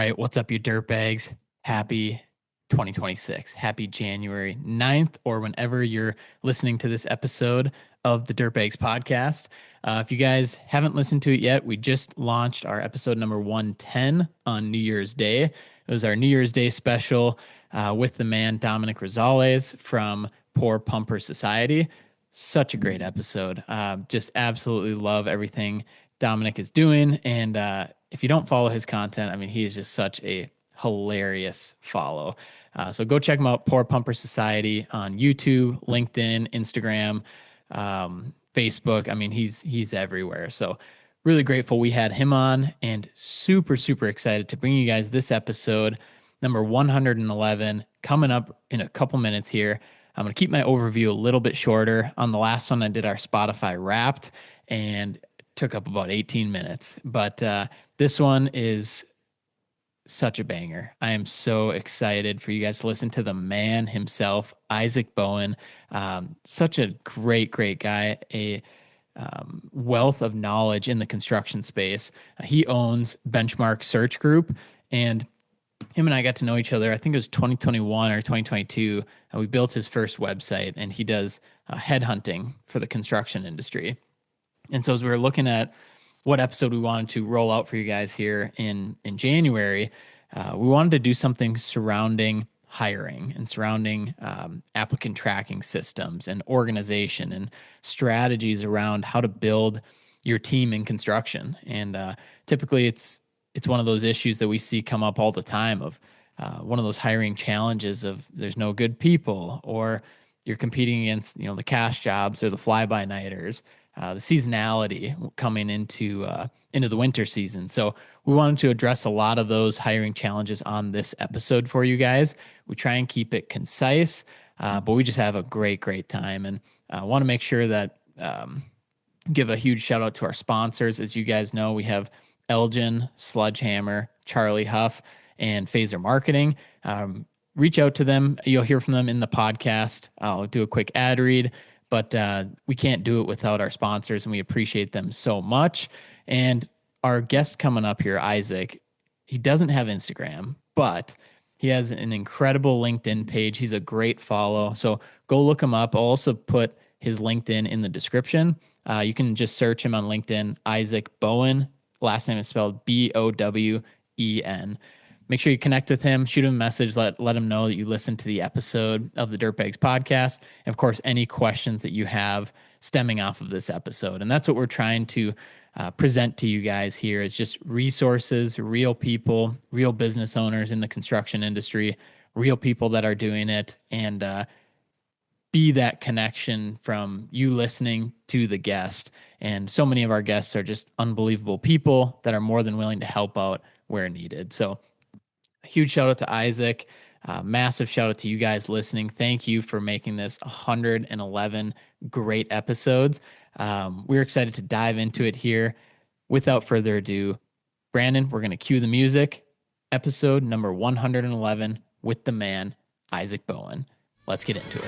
right. What's up, you dirtbags? Happy 2026. Happy January 9th, or whenever you're listening to this episode of the Dirtbags podcast. If you guys haven't listened to it yet, we just launched our episode number 110 on New Year's Day. It was our New Year's Day special with the man Dominic Rosales from Poor Pumper Society. Such a great episode. Just absolutely love everything Dominic is doing. And if you don't follow his content, I mean, he is just such a hilarious follow. So go check him out, Poor Pumper Society on YouTube, LinkedIn, Instagram, Facebook. I mean, he's everywhere. So really grateful we had him on, and super, super excited to bring you guys this episode, number 111, coming up in a couple minutes here. I'm going to keep my overview a little bit shorter. On the last one, I did our Spotify Wrapped, and took up about 18 minutes. But this one is such a banger. I am so excited for you guys to listen to the man himself, Isaac Bowen. Such a great, great guy, a wealth of knowledge in the construction space. He owns Benchmark Search Group, and him and I got to know each other. I think it was 2021 or 2022. We built his first website, and he does headhunting for the construction industry. And so as we were looking at what episode we wanted to roll out for you guys here in January, we wanted to do something surrounding hiring and surrounding applicant tracking systems and organization and strategies around how to build your team in construction. And typically it's one of those issues that we see come up all the time of one of those hiring challenges of there's no good people, or you're competing against, the cash jobs or the fly-by-nighters. The seasonality coming into the winter season. So we wanted to address a lot of those hiring challenges on this episode for you guys. We try and keep it concise, but we just have a great, great time. And I want to make sure that give a huge shout out to our sponsors. As you guys know, we have Eljen, Sledgehammer, Charlie Huff, and Phaser Marketing. Reach out to them. You'll hear from them in the podcast. I'll do a quick ad read. But we can't do it without our sponsors, and we appreciate them so much. And our guest coming up here, Isaac, he doesn't have Instagram, but he has an incredible LinkedIn page. He's a great follow. So go look him up. I'll also put his LinkedIn in the description. You can just search him on LinkedIn, Isaac Bowen. Last name is spelled Bowen. Make sure you connect with him, shoot him a message, let him know that you listened to the episode of the Dirtbags podcast. And of course, any questions that you have stemming off of this episode. And that's what we're trying to present to you guys here, is just resources, real people, real business owners in the construction industry, real people that are doing it, and be that connection from you listening to the guest. And so many of our guests are just unbelievable people that are more than willing to help out where needed. So huge shout out to Isaac. Massive shout out to you guys listening. Thank you for making this 111 great episodes. We're excited to dive into it here. Without further ado, Brandon, we're going to cue the music. Episode number 111 with the man, Isaac Bowen. Let's get into it.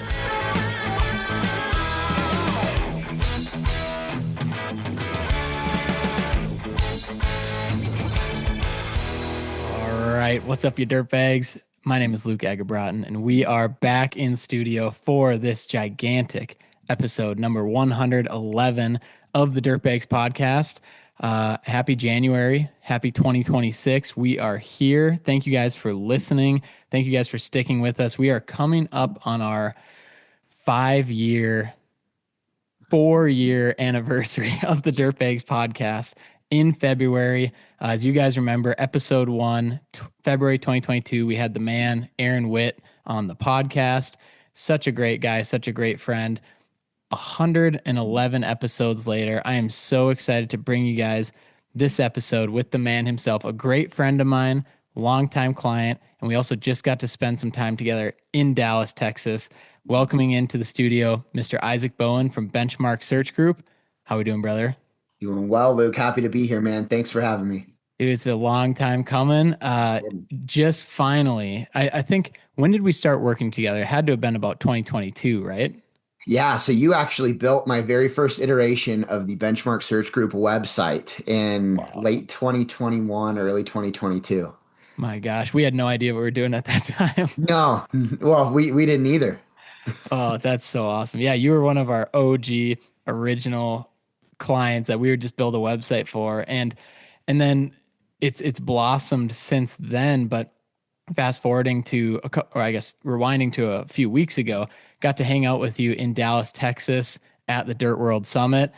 All right, what's up, you dirtbags? My name is Luke Eggebraaten, and we are back in studio for this gigantic episode number 111 of the Dirtbags podcast. Happy January, happy 2026. We are here. Thank you guys for listening. Thank you guys for sticking with us. We are coming up on our 4-year anniversary of the Dirtbags podcast in February. As you guys remember, episode 1, February 2022, we had the man, Aaron Witt, on the podcast. Such a great guy, such a great friend. 111 episodes later, I am so excited to bring you guys this episode with the man himself, a great friend of mine, longtime client, and we also just got to spend some time together in Dallas, Texas. Welcoming into the studio, Mr. Isaac Bowen from Benchmark Search Group. How we doing, brother? Doing well, Luke. Happy to be here, man. Thanks for having me. It's a long time coming. Just finally, I think, when did we start working together? It had to have been about 2022, right? Yeah, so you actually built my very first iteration of the Benchmark Search Group website in late 2021, early 2022. My gosh, we had no idea what we were doing at that time. No, well, we didn't either. Oh, that's so awesome. Yeah, you were one of our OG original clients that we would just build a website for. And then it's blossomed since then, but fast forwarding to or I guess rewinding to a few weeks ago, got to hang out with you in Dallas, Texas at the Dirt World Summit.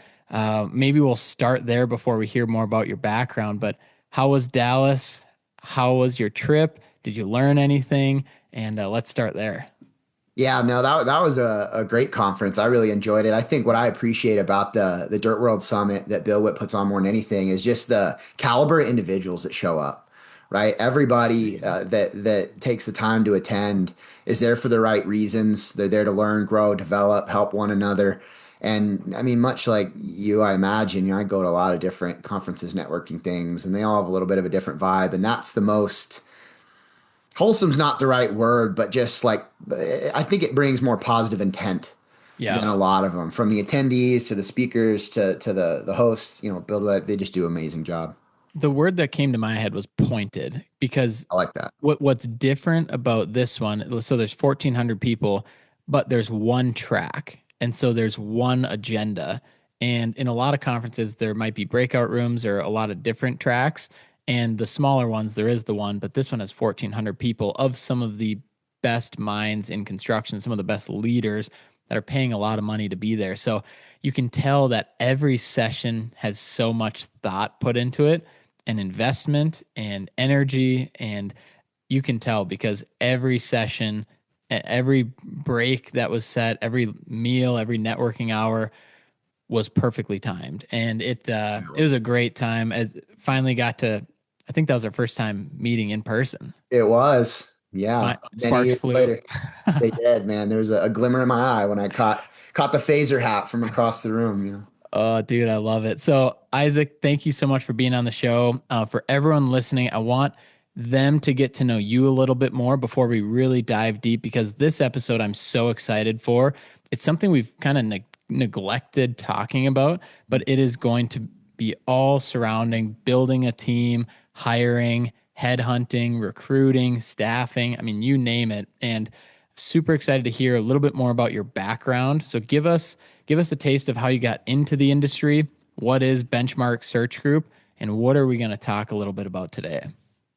Maybe we'll start there before we hear more about your background, but how was Dallas? How was your trip? Did you learn anything? And let's start there. Yeah, no, that was a great conference. I really enjoyed it. I think what I appreciate about the Dirt World Summit that Bill Witt puts on more than anything is just the caliber of individuals that show up, right? Everybody that takes the time to attend is there for the right reasons. They're there to learn, grow, develop, help one another. And I mean, much like you, I imagine, I go to a lot of different conferences, networking things, and they all have a little bit of a different vibe. And that's the most wholesome's not the right word, but just like I think it brings more positive intent Yeah. than a lot of them, from the attendees to the speakers to the hosts. Build they just do an amazing job. The word that came to my head was pointed because I like that. what's different about this one, so there's 1,400 people, but there's one track. And so there's one agenda. And in a lot of conferences, there might be breakout rooms or a lot of different tracks. And the smaller ones, there is the one, but this one has 1,400 people of some of the best minds in construction, some of the best leaders that are paying a lot of money to be there. So you can tell that every session has so much thought put into it and investment and energy. And you can tell because every session, every break that was set, every meal, every networking hour was perfectly timed. And it was a great time as finally got to, I think that was our first time meeting in person. It was, yeah. My Many sparks years flew. later, they did, man. There's a glimmer in my eye when I caught the phaser hat from across the room. Oh, dude, I love it. So, Isaac, thank you so much for being on the show. For everyone listening, I want them to get to know you a little bit more before we really dive deep because this episode I'm so excited for. It's something we've kind of neglected talking about, but it is going to be all surrounding building a team, hiring, headhunting, recruiting, staffing. I mean, you name it. And super excited to hear a little bit more about your background. So give us a taste of how you got into the industry. What is Benchmark Search Group? And what are we going to talk a little bit about today?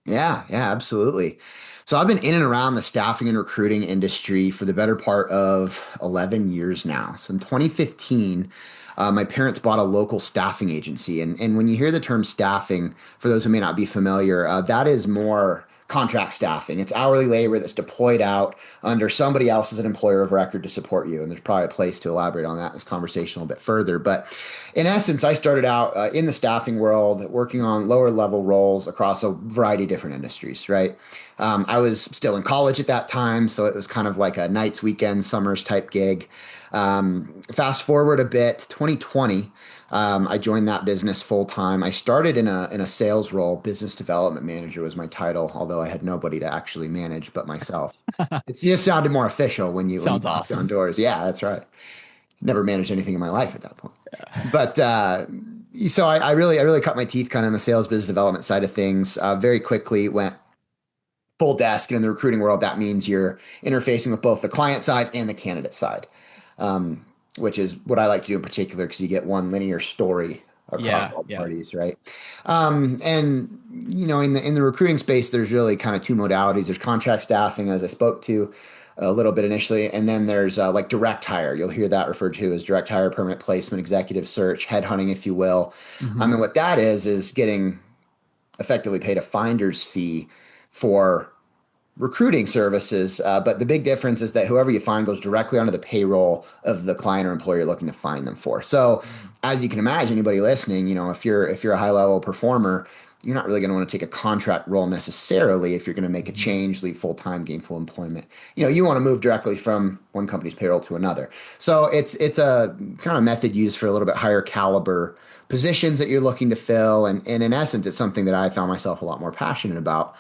Yeah, yeah, absolutely. So I've been in and around the staffing and recruiting industry for the better part of 11 years now. So in 2015, my parents bought a local staffing agency. And when you hear the term staffing, for those who may not be familiar, that is more contract staffing. It's hourly labor that's deployed out under somebody else as an employer of record to support you. And there's probably a place to elaborate on that in this conversation a little bit further. But in essence, I started out in the staffing world, working on lower level roles across a variety of different industries, right? I was still in college at that time, so it was kind of like a nights, weekends, summers type gig. Fast forward a bit, 2020, I joined that business full time. I started in a sales role. Business development manager was my title, although I had nobody to actually manage but myself. It just sounded more official when you Sounds knocked on awesome. doors. Yeah, that's right. Never managed anything in my life at that point. But so I really cut my teeth kind of in the sales business development side of things. Very quickly went full desk, and in the recruiting world, that means you're interfacing with both the client side and the candidate side, which is what I like to do in particular because you get one linear story across Yeah, all yeah. parties, right? And in the recruiting space, there's really kind of two modalities. There's contract staffing, as I spoke to a little bit initially, and then there's like direct hire. You'll hear that referred to as direct hire, permanent placement, executive search, headhunting, if you will. Hmm. And what that is getting effectively paid a finder's fee for recruiting services. But the big difference is that whoever you find goes directly onto the payroll of the client or employer you're looking to find them for. So, as you can imagine, anybody listening, if you're a high level performer, you're not really going to want to take a contract role necessarily if you're going to make a change, leave full time, gainful employment. You want to move directly from one company's payroll to another. So it's a kind of method used for a little bit higher caliber positions that you're looking to fill, and in essence, it's something that I found myself a lot more passionate about.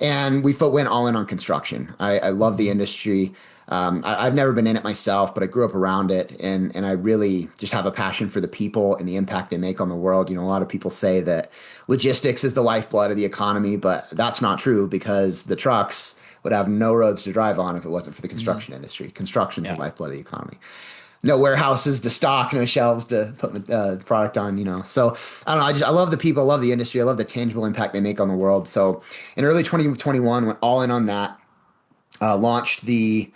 And we went all in on construction. I love the industry. I've never been in it myself, but I grew up around it, and I really just have a passion for the people and the impact they make on the world. You know, a lot of people say that logistics is the lifeblood of the economy, but that's not true because the trucks would have no roads to drive on if it wasn't for the Mhm. construction industry. Construction's the Yeah. lifeblood of the economy. No warehouses to stock, no shelves to put product on, you know. So I don't know. I love the people, I love the industry, I love the tangible impact they make on the world. So in early 2021, went all in on that. Launched the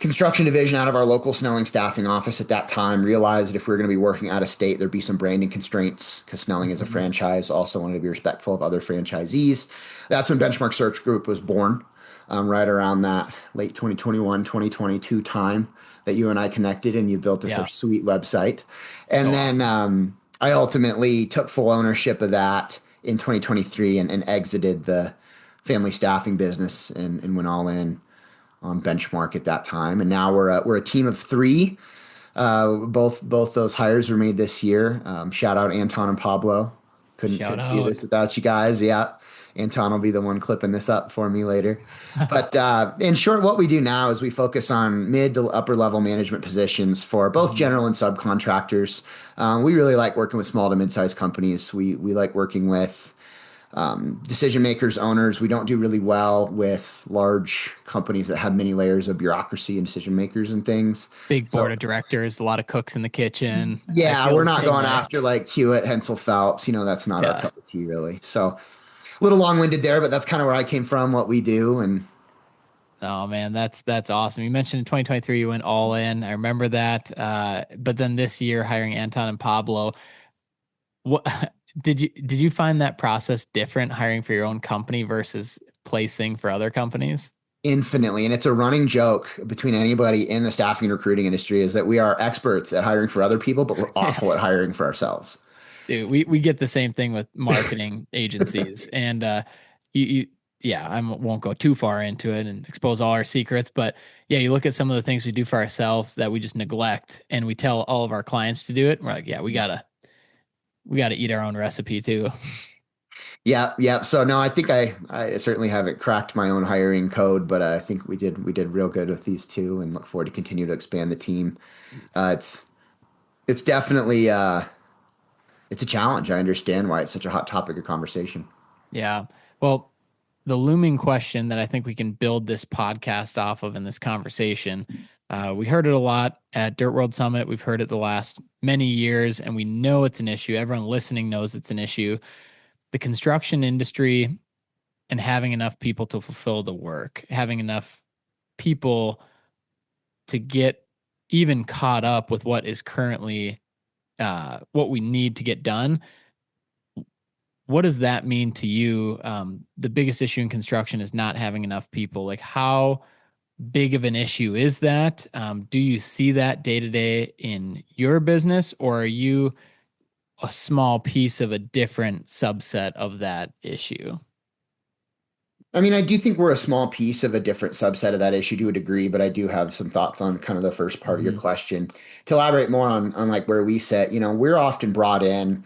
construction division out of our local Snelling staffing office at that time. Realized that if we were going to be working out of state, there'd be some branding constraints because Snelling is a Mhm. franchise. Also wanted to be respectful of other franchisees. That's when Benchmark Search Group was born, right around that late 2021, 2022 time that you and I connected and you built us a Yeah. sweet website. And So then awesome. I ultimately took full ownership of that in 2023 and exited the family staffing business and went all in on Benchmark at that time. And now we're a team of three. Both those hires were made this year. Shout out Anton and Pablo. Couldn't Shout couldn't do this out. without you guys. Yeah, Anton will be the one clipping this up for me later. But in short, what we do now is we focus on mid to upper level management positions for both Mhm. general and subcontractors. We really like working with small to mid sized companies. We like working with decision makers, owners. We don't do really well with large companies that have many layers of bureaucracy and decision makers and things. Big board So of directors, a lot of cooks in the kitchen. I yeah, feel we're the not same going way. after like Hewitt, Hensel Phelps. You know, that's not our Yeah. cup of tea, really. So a little long winded there, but that's kind of where I came from, what we do, and Oh man, that's awesome. You mentioned in 2023 you went all in. I remember that. But then this year hiring Anton and Pablo. What did you find that process different hiring for your own company versus placing for other companies? infinitely. And it's a running joke between anybody in the staffing and recruiting industry is that we are experts at hiring for other people, but we're Yeah. awful at hiring for ourselves. Dude, we get the same thing with marketing agencies, and you yeah, won't go too far into it and expose all our secrets, but yeah, you look at some of the things we do for ourselves that we just neglect, and we tell all of our clients to do it. And we're like, yeah, we gotta eat our own recipe too. Yeah, yeah. So no, I think I certainly haven't cracked my own hiring code, but I think we did real good with these two, and look forward to continue to expand the team. It's definitely it's a challenge. I understand why it's such a hot topic of conversation. Yeah. Well, the looming question that I think we can build this podcast off of in this conversation. We heard it a lot at Dirt World Summit. We've heard it the last many years, and we know it's an issue. Everyone listening knows it's an issue. The construction industry and having enough people to fulfill the work, having enough people to get even caught up with what is currently what we need to get done. What does that mean to you? The biggest issue in construction is not having enough people. Like, how big of an issue is that? Do you see that day to day in your business, or are you a small piece of a different subset of that issue? I mean, I do think we're a small piece of a different subset of that issue to a degree, but I do have some thoughts on kind of the first part of your Mhm. question. To elaborate more on like where we sit, you know, we're often brought in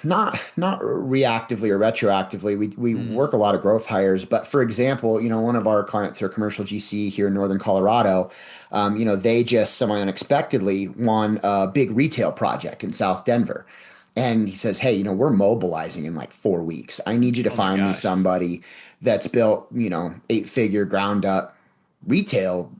not reactively or retroactively. We Mhm. work a lot of growth hires, but for example, you know, one of our clients are commercial GC here in Northern Colorado. You know, they just semi unexpectedly won a big retail project in South Denver. And he says, "Hey, you know, we're mobilizing in like 4 weeks. I need you to Oh my find me gosh. somebody that's built, you know, 8 figure ground up retail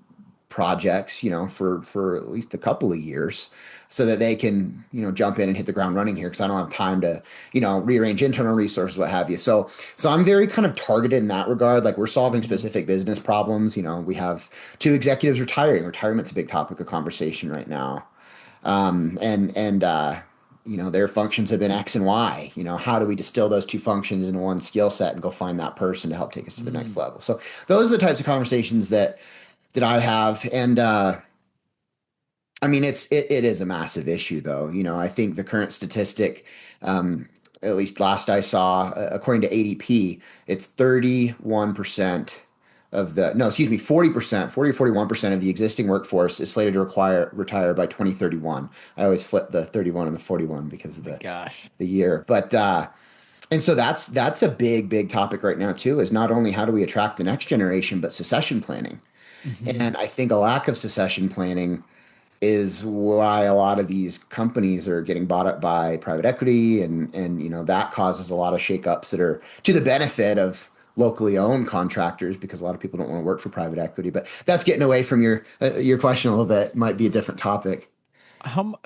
projects, you know, for at least a couple of years so that they can, you know, jump in and hit the ground running here because I don't have time to, you know, rearrange internal resources, what have you. So I'm very kind of targeted in that regard. Like we're solving Mhm. specific business problems. You know, we have two executives retiring. Retirement's a big topic of conversation right now. And you know, their functions have been X and Y. You know, how do we distill those two functions into one skill set and go find that person to help take us to the next Mhm. level? So those are the types of conversations that I have. And I mean, it is a massive issue, though. You know, I think the current statistic, um, at least last I saw, according to ADP, it's 31% of the no, excuse me, 40%, 40 or 41% of the existing workforce is slated to retire by 2031. I always flip the 31 and the 41 because Oh of my gosh. the year, but and so that's a big topic right now too. Is not only how do we attract the next generation, but succession planning. Hmm. And I think a lack of succession planning is why a lot of these companies are getting bought up by private equity, and that causes a lot of shakeups that are to the benefit of locally owned contractors, because a lot of people don't want to work for private equity. But that's getting away from your question a little bit. Might be a different topic.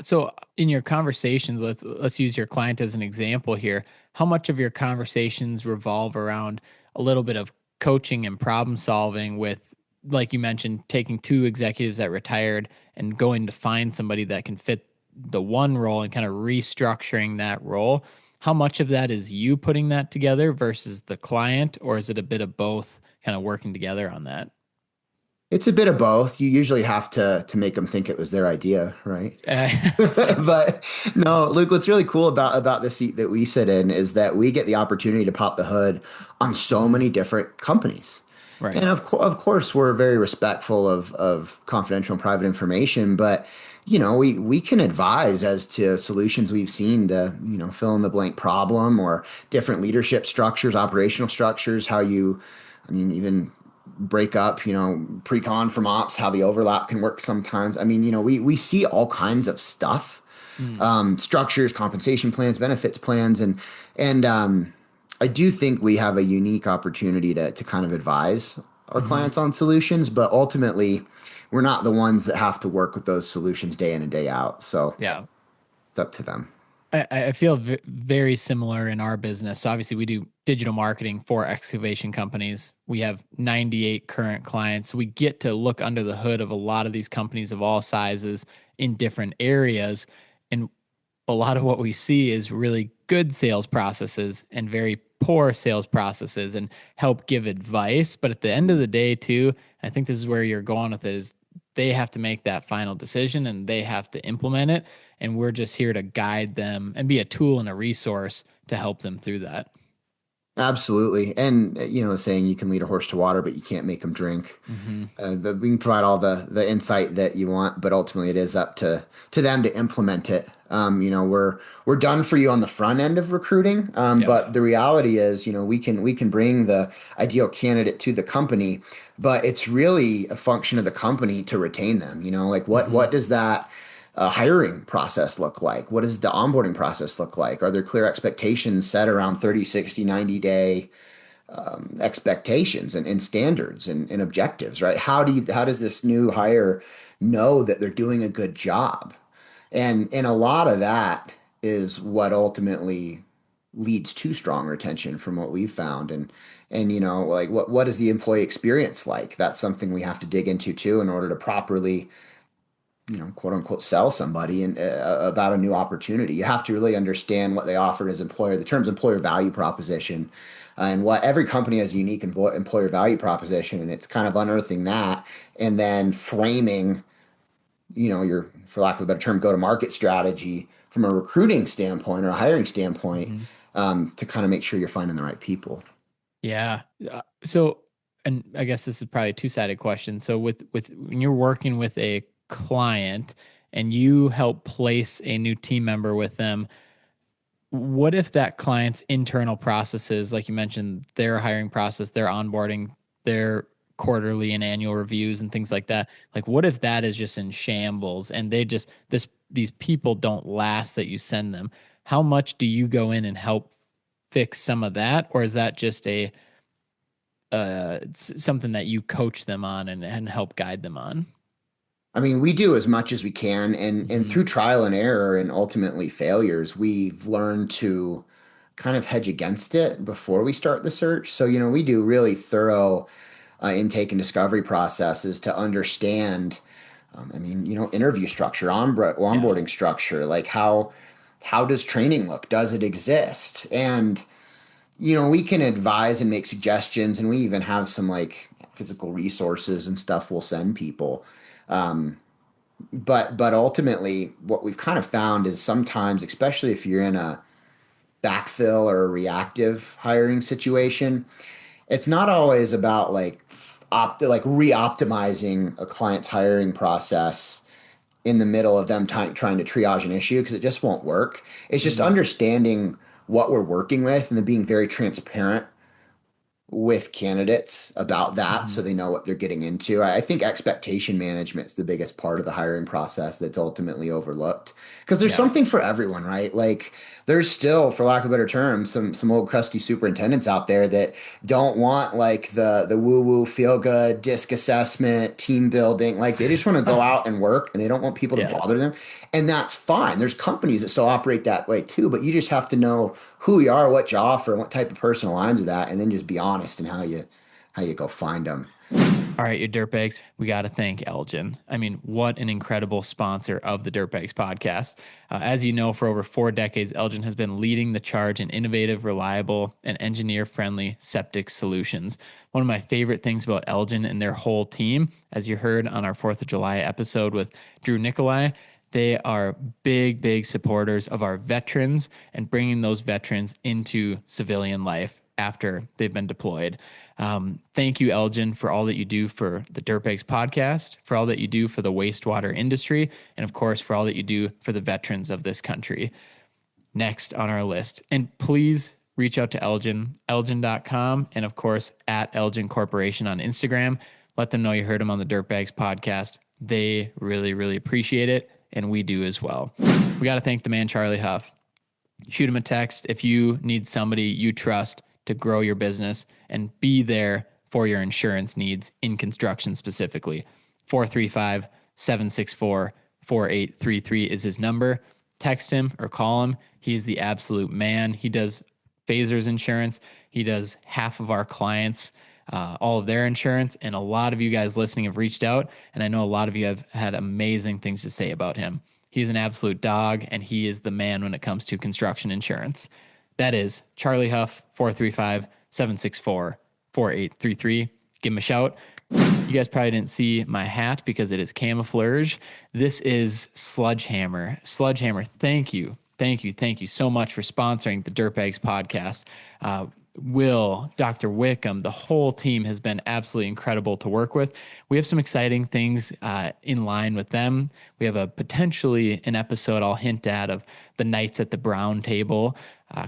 So in your conversations, let's use your client as an example here. How much of your conversations revolve around a little bit of coaching and problem solving with, like you mentioned, taking two executives that retired and going to find somebody that can fit the one role and kind of restructuring that role? How much of that is you putting that together versus the client, or is it a bit of both kind of working together on that? It's a bit of both. You usually have to make them think it was their idea, right? Uh, But no, Luke, what's really cool about the seat that we sit in is that we get the opportunity to pop the hood on so Mhm. many different companies. Right. And of course, we're very respectful of confidential and private information, but we can advise as to solutions we've seen to, fill in the blank problem, or different leadership structures, operational structures, I mean, even break up, pre-con from ops, how the overlap can work sometimes. I mean, we see all kinds of stuff, Mm. structures, compensation plans, benefits plans, and I do think we have a unique opportunity to kind of advise our Hmm. clients on solutions, but ultimately, we're not the ones that have to work with those solutions day in and day out. So Yeah. it's up to them. I feel very similar in our business. So obviously, we do digital marketing for excavation companies. We have 98 current clients. We get to look under the hood of a lot of these companies of all sizes in different areas. And a lot of what we see is really good sales processes and very poor sales processes, and help give advice. But at the end of the day, too, I think this is where you're going with it, is they have to make that final decision and they have to implement it. And we're just here to guide them and be a tool and a resource to help them through that. Absolutely. And the saying, you can lead a horse to water, but you can't make them drink. Hmm. We can provide all the insight that you want, but ultimately it is up to them to implement it. We're done for you on the front end of recruiting, Yep. but the reality is, we can bring the ideal candidate to the company, but it's really a function of the company to retain them. Like what Hmm. does that hiring process look like? What does the onboarding process look like? Are there clear expectations set around 30, 60, 90-day expectations and standards and objectives, right? How does this new hire know that they're doing a good job? And a lot of that is what ultimately leads to strong retention from what we've found. And like what is the employee experience like? That's something we have to dig into too in order to properly, quote unquote, sell somebody and about a new opportunity. You have to really understand what they offer as employer, the terms employer value proposition, and what every company has a unique employer value proposition, and it's kind of unearthing that and then framing, your, for lack of a better term, go to market strategy from a recruiting standpoint or a hiring standpoint, Hmm. to kind of make sure you're finding the right people. Yeah. So, and I guess this is probably a two-sided question. So with when you're working with a client and you help place a new team member with them, what if that client's internal processes, like you mentioned, their hiring process, their onboarding, their quarterly and annual reviews and things like that, like what if that is just in shambles and they just these people don't last that you send them? How much do you go in and help fix some of that, or is that just a something that you coach them on and help guide them on? I mean, we do as much as we can, and Hmm. through trial and error and ultimately failures, we've learned to kind of hedge against it before we start the search. So, we do really thorough intake and discovery processes to understand, I mean, interview structure, Yeah. onboarding structure, like how does training look? Does it exist? And we can advise and make suggestions, and we even have some like physical resources and stuff we'll send people. Um, but ultimately, what we've kind of found is sometimes, especially if you're in a backfill or a reactive hiring situation, it's not always about like re-optimizing a client's hiring process in the middle of them trying to triage an issue, because it just won't work. It's just Mm. understanding what we're working with and then being very transparent with candidates about that so Mhm. they know what they're getting into. I think expectation management is the biggest part of the hiring process that's ultimately overlooked because there's Yeah. something for everyone, right? Like there's still, for lack of a better term, some old crusty superintendents out there that don't want like the woo-woo feel good disc assessment, team building. Like they just want to go out and work and they don't want people to Yeah. bother them. And that's fine. There's companies that still operate that way too, but you just have to know who you are, what you offer, and what type of person aligns with that, and then just be honest in how you go find them. All right, you dirtbags, we got to thank Elgin. I mean, what an incredible sponsor of the Dirtbags podcast. As you know, for over 4 decades, Elgin has been leading the charge in innovative, reliable, and engineer friendly septic solutions. One of my favorite things about Elgin and their whole team, as you heard on our 4th of July episode with Drew Nicolai, they are big, big supporters of our veterans and bringing those veterans into civilian life after they've been deployed. Thank you, Elgin, for all that you do for the Dirtbags podcast, for all that you do for the wastewater industry, and of course, for all that you do for the veterans of this country. Next on our list. And please reach out to Elgin, elgin.com, and of course, at Elgin Corporation on Instagram. Let them know you heard them on the Dirtbags podcast. They really, really appreciate it, and we do as well. We got to thank the man, Charlie Huff. Shoot him a text if you need somebody you trust to grow your business and be there for your insurance needs in construction specifically. 435 764 4833 is his number. Text him or call him. He's the absolute man. He does Phasers insurance. He does half of our clients, all of their insurance. And a lot of you guys listening have reached out. And I know a lot of you have had amazing things to say about him. He's an absolute dog, and he is the man when it comes to construction insurance. That is Charlie Huff, 435 764 4833. Give him a shout. You guys probably didn't see my hat because it is camouflage. This is Sludgehammer. Sludgehammer, thank you. Thank you. Thank you so much for sponsoring the Dirtbags podcast. Will, Dr. Wickham, the whole team has been absolutely incredible to work with. We have some exciting things in line with them. We have a potentially an episode I'll hint at of the Knights at the Brown Table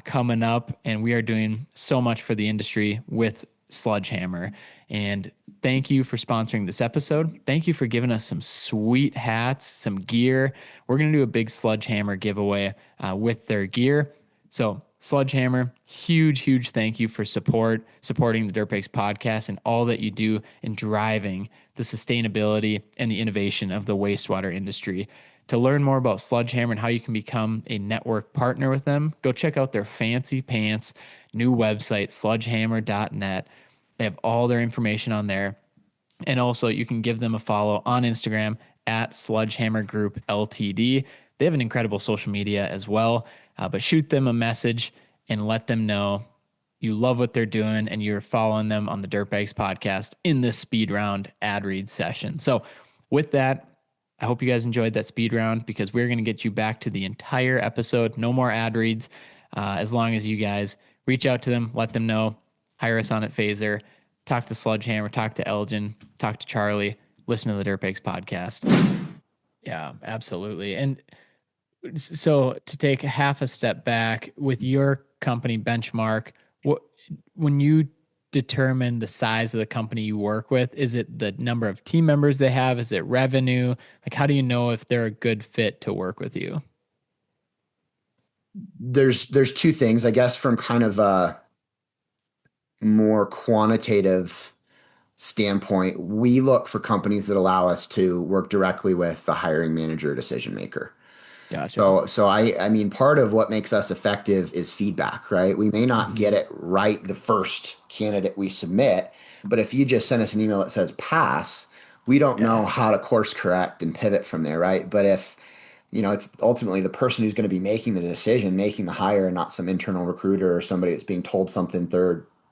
coming up, and we are doing so much for the industry with Sludgehammer. And thank you for sponsoring this episode. Thank you for giving us some sweet hats, some gear. We're going to do a big Sludgehammer giveaway with their gear. So Sludgehammer, huge, huge thank you for supporting the Dirtbags podcast and all that you do in driving the sustainability and the innovation of the wastewater industry. To learn more about Sludgehammer and how you can become a network partner with them, go check out their fancy pants new website, sludgehammer.net. They have all their information on there. And also, you can give them a follow on Instagram at Sludgehammer Group Ltd. They have an incredible social media as well, but shoot them a message and let them know you love what they're doing and you're following them on the Dirtbags podcast in this speed round ad read session. So, with that, I hope you guys enjoyed that speed round because we're going to get you back to the entire episode. No more ad reads as long as you guys reach out to them, let them know, hire us on at Phaser, talk to Sludgehammer, talk to Elgin, talk to Charlie, listen to the Dirtbags podcast. Yeah, absolutely. And so to take half a step back with your company benchmark, what when you determine the size of the company you work with, is it the number of team members they have? Is it revenue? Like, how do you know if they're a good fit to work with you? There's two things, I guess, from kind of a more quantitative standpoint. We look for companies that allow us to work directly with the hiring manager, decision maker. Gotcha. So I mean, part of what makes us effective is feedback, right? We may not get Hmm. it right the first candidate we submit, but if you just send us an email that says pass, we don't know Yeah. how to course correct and pivot from there, right? But if, it's ultimately the person who's going to be making the decision, making the hire, and not some internal recruiter or somebody that's being told something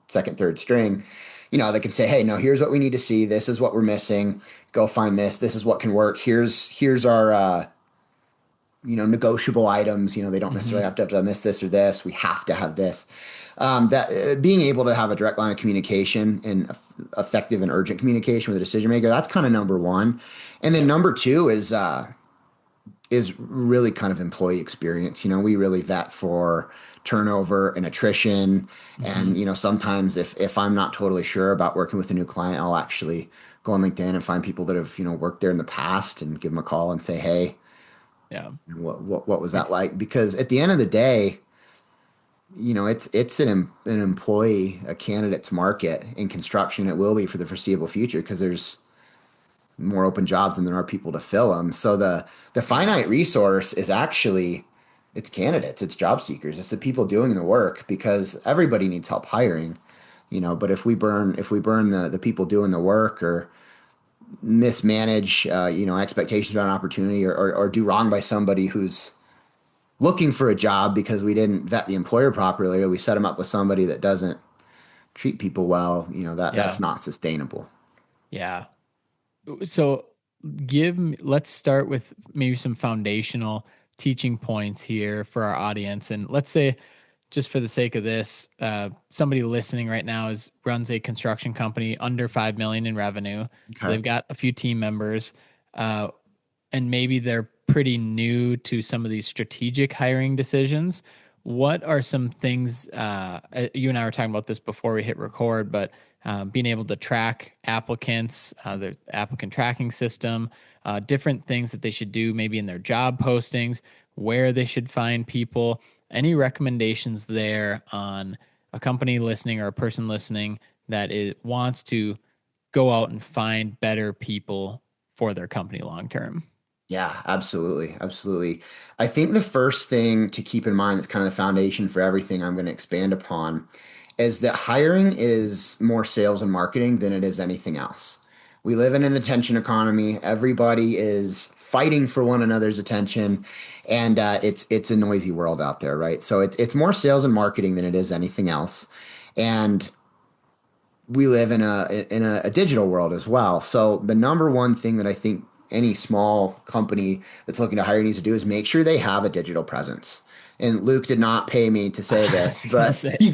second, third string, they can say, hey, no, here's what we need to see. This is what we're missing. Go find this. This is what can work. Here's our, negotiable items. They don't necessarily Hmm. have to have done this, or this. We have to have this. That being able to have a direct line of communication and effective and urgent communication with a decision maker, that's kind of number one. And then Yep. number two is really kind of employee experience. We really vet for turnover and attrition. And, Hmm. sometimes if I'm not totally sure about working with a new client, I'll actually go on LinkedIn and find people that have, worked there in the past and give them a call and say, hey, Yeah. what was that like? Because at the end of the day, it's an employee, a candidate's market in construction. It will be for the foreseeable future because there's more open jobs than there are people to fill them. So the Yeah. finite resource is actually it's candidates, it's job seekers, it's the people doing the work because everybody needs help hiring. But if we burn the people doing the work or mismanage expectations around opportunity or do wrong by somebody who's looking for a job because we didn't vet the employer properly or we set them up with somebody that doesn't treat people well, that's Yeah. not sustainable. Yeah. So let's start with maybe some foundational teaching points here for our audience. And let's say, just for the sake of this, somebody listening right now runs a construction company under 5 million in revenue. So Okay. they've got a few team members, uh, and maybe they're pretty new to some of these strategic hiring decisions. What are some things, you and I were talking about this before we hit record, but being able to track applicants, the applicant tracking system, different things that they should do maybe in their job postings, where they should find people. Any recommendations there on a company listening or a person listening that wants to go out and find better people for their company long term? Yeah, absolutely. Absolutely. I think the first thing to keep in mind that's kind of the foundation for everything I'm going to expand upon is that hiring is more sales and marketing than it is anything else. We live in an attention economy. Everybody is fighting for one another's attention, and it's a noisy world out there, right? So it's more sales and marketing than it is anything else. And we live in a digital world as well. So the number one thing that I think any small company that's looking to hire needs to do is make sure they have a digital presence. And Luke did not pay me to say I this, was gonna but say you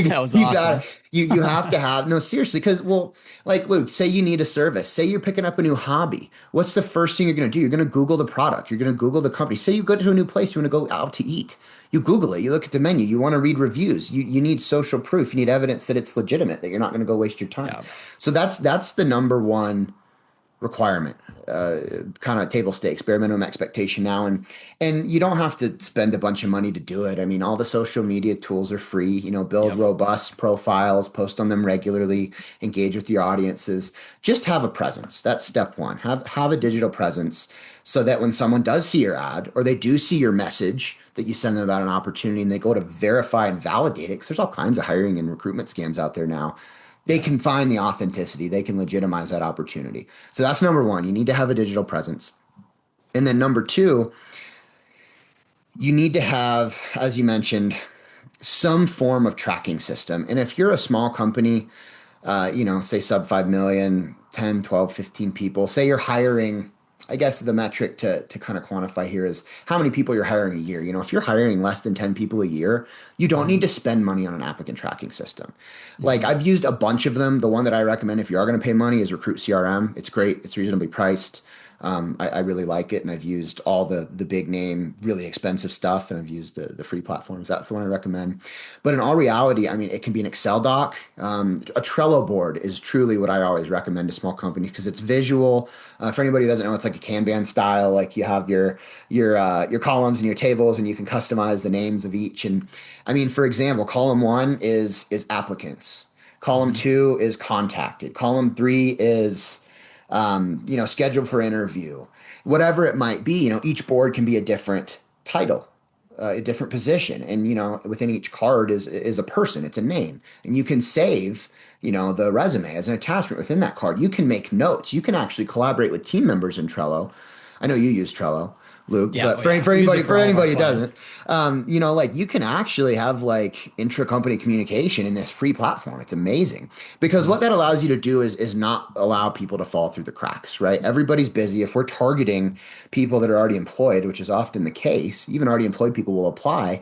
that was you got awesome. you have to have no seriously because well like Luke, say you need a service, say you're picking up a new hobby. What's the first thing you're going to do? You're going to Google the product. You're going to Google the company. Say you go to a new place, you want to go out to eat. You Google it, you look at the menu, you want to read reviews, you need social proof, you need evidence that it's legitimate, that you're not going to go waste your time. Yeah, So that's the number one requirement, kind of table stakes, bare minimum expectation now. And you don't have to spend a bunch of money to do it. I mean, all the social media tools are free, build yep, robust profiles, post on them regularly, engage with your audiences. Just have a presence. That's step one. Have a digital presence so that when someone does see your ad or they do see your message that you send them about an opportunity and they go to verify and validate it, because there's all kinds of hiring and recruitment scams out there now, they yeah, can find the authenticity, they can legitimize that opportunity. So that's number one. You need to have a digital presence. And then number two, you need to have, as you mentioned, some form of tracking system. And if you're a small company, say sub 5 million, 10, 12, 15 people, say you're hiring, I guess the metric to kind of quantify here is how many people you're hiring a year. If you're hiring less than 10 people a year, you don't need hmm to spend money on an applicant tracking system. Like hmm I've used a bunch of them. The one that I recommend if you are going to pay money is Recruit CRM. It's great. It's reasonably priced. I really like it, and I've used all the big name, really expensive stuff, and I've used the free platforms. That's the one I recommend. But in all reality, I mean, it can be an Excel doc. A Trello board is truly what I always recommend to small companies because it's visual. For anybody who doesn't know, it's like a Kanban style. Like you have your columns and your tables, and you can customize the names of each. And I mean, for example, column one is applicants. Column hmm two is contacted. Column three is scheduled for interview, whatever it might be. Each board can be a different title, a different position, and within each card is a person. It's a name, and you can save the resume as an attachment within that card. You can make notes. You can actually collaborate with team members in Trello. I know you use Trello, Luke, yeah, but oh for, yeah. for We use anybody it for for all of our anybody who doesn't, clients. like you can actually have like intra-company communication in this free platform. It's amazing because what hmm that allows you to do is not allow people to fall through the cracks, right? Everybody's busy. If we're targeting people that are already employed, which is often the case, even already employed people will apply.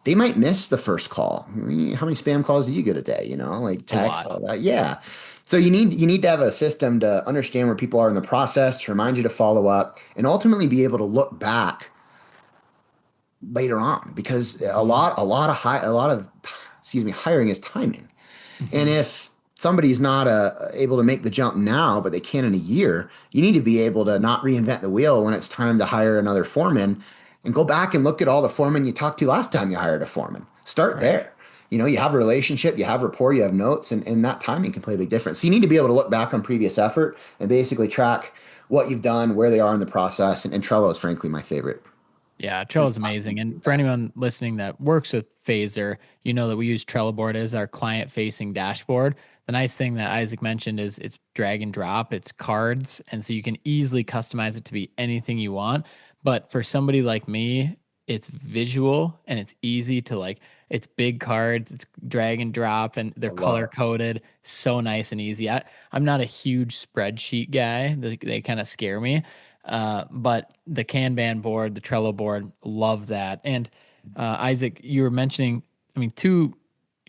They might miss the first call. I mean, how many spam calls do you get a day? Like A text, lot. all that. Yeah. So you need to have a system to understand where people are in the process, to remind you to follow up, and ultimately be able to look back later on because Hmm. a lot of, excuse me, hiring is timing. And Hmm. if somebody's not able to make the jump now, but they can in a year, you need to be able to not reinvent the wheel when it's time to hire another foreman and go back and look at all the foremen you talked to last time you hired a foreman. Start Right. there. You know, you have a relationship, you have rapport, you have notes, and that timing can play a big difference. So you need to be able to look back on previous effort and basically track what you've done, where they are in the process. And Trello is frankly my favorite. Yeah, Trello is amazing. And for anyone listening that works with Phaser, you know that we use Trello board as our client facing dashboard. The nice thing that Isaac mentioned is it's drag and drop, it's cards. And so you can easily customize it to be anything you want. But for somebody like me, it's visual and it's easy to like, it's big cards, it's drag and drop, and they're I love color it. coded. So nice and easy. I'm not a huge spreadsheet guy, they kind of scare me. But the Kanban board, the Trello board, love that. And Isaac, you were mentioning, I mean, two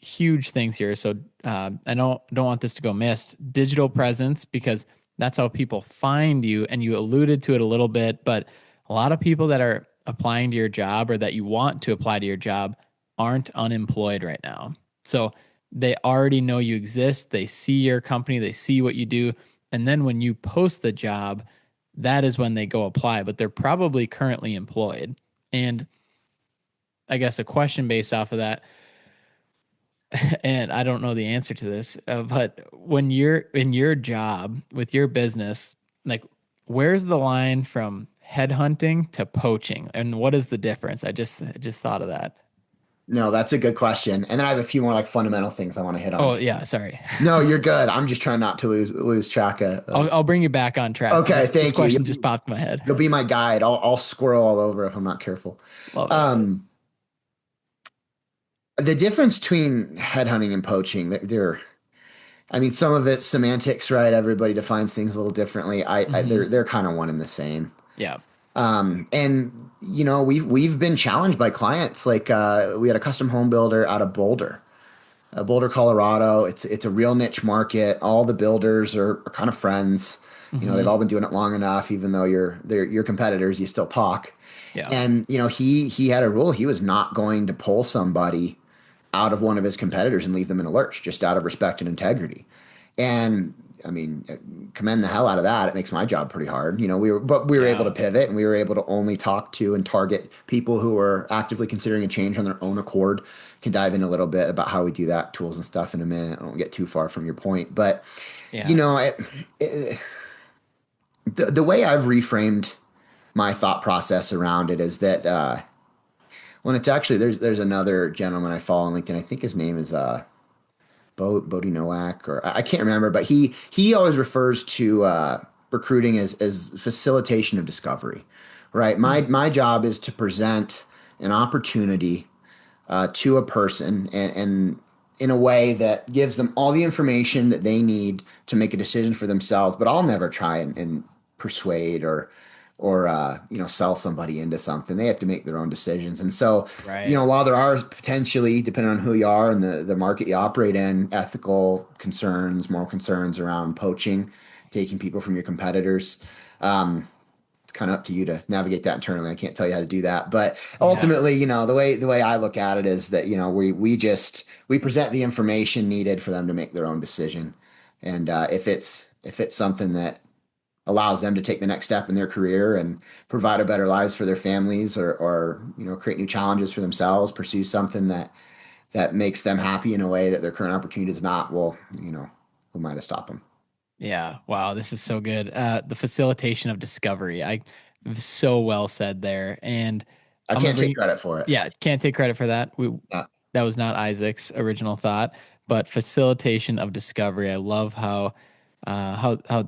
huge things here. So I don't want this to go missed. Digital presence, because that's how people find you. And you alluded to it a little bit, but a lot of people that are applying to your job or that you want to apply to your job aren't unemployed right now. So they already know you exist. They see your company, they see what you do. And then when you post the job, that is when they go apply, but they're probably currently employed. And I guess a question based off of that, and I don't know the answer to this, but when you're in your job with your business, like where's the line from headhunting to poaching, and what is the difference? I just thought of that. No, that's a good question. And then I have a few more like fundamental things I want to hit on Oh too. yeah, sorry. No, you're good. I'm just trying not to lose track I'll of. I'll bring you back on track. Okay, This thank you. question just popped in my head. You'll be my guide. I'll squirrel all over if I'm not careful. Love it. Um, the difference between headhunting and poaching, they're, I mean, some of it's semantics, right? Everybody defines things a little differently. Hmm. They're kind of one and the same. Yeah. And you know, we've been challenged by clients. Like we had a custom home builder out of Boulder, Colorado. It's a real niche market. All the builders are kind of friends. You know, they've Hmm. all been doing it long enough. Even though they're your competitors, you still talk. Yeah. And you know, he had a rule. He was not going to pull somebody out of one of his competitors and leave them in a lurch, just out of respect and integrity. And I mean, commend the hell out of that. It makes my job pretty hard. You know, we were able to Yeah. pivot and we were able to only talk to and target people who are actively considering a change on their own accord. Can dive in a little bit about how we do that, tools and stuff in a minute. I don't get too far from your point, but you Yeah. know, the way I've reframed my thought process around it is that when it's actually there's another gentleman I follow on LinkedIn. I think his name is Bodie Nowak, or I can't remember, but he always refers to recruiting as facilitation of discovery, right? My Hmm. my job is to present an opportunity to a person and in a way that gives them all the information that they need to make a decision for themselves. But I'll never try and persuade or you know, sell somebody into something. They have to make their own decisions. And so, you Right. know, while there are potentially, depending on who you are and the market you operate in, ethical concerns, moral concerns around poaching, taking people from your competitors. It's kind of up to you to navigate that internally. I can't tell you how to do that, but Yeah. ultimately, you know, the way I look at it is that, you know, we present the information needed for them to make their own decision, and if it's something that allows them to take the next step in their career and provide a better lives for their families, or you know, create new challenges for themselves, pursue something that makes them happy in a way that their current opportunity does not, well, you know, who am I to stop them? Yeah. Wow. This is so good. The facilitation of discovery. I so well said there. And I I'm gonna can't take bring. credit for it. Yeah, can't take credit for that. Uh, That was not Isaac's original thought, but facilitation of discovery. I love how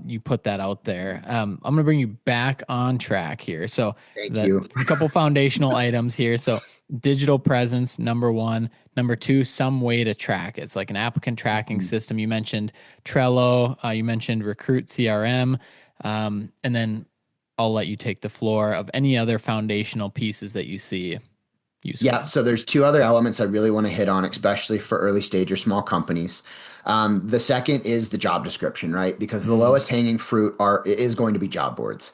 you put that out there. I'm gonna bring you back on track here. So Thank the you. couple foundational items here. So digital presence, number one. Number two, some way to track. It's like an applicant tracking system. You mentioned Trello. You mentioned Recruit CRM, and then I'll let you take the floor of any other foundational pieces that you see Yeah, useful. so there's two other elements I really want to hit on, especially for early stage or small companies. The second is the job description, right? Because the Mm, lowest hanging fruit is going to be job boards.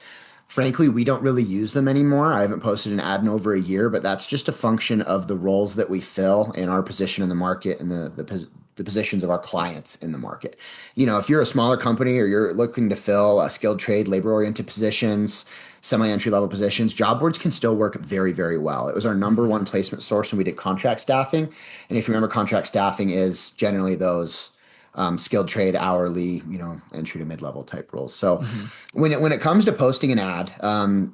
Frankly, we don't really use them anymore. I haven't posted an ad in over a year, but that's just a function of the roles that we fill in our position in the market and the positions of our clients in the market. If you're a smaller company or you're looking to fill a skilled trade, labor-oriented positions, semi-entry level positions, job boards can still work very, very well. It was our number one placement source when we did contract staffing. And if you remember, contract staffing is generally those skilled trade, hourly, entry to mid-level type roles. So Mm-hmm. when it comes to posting an ad,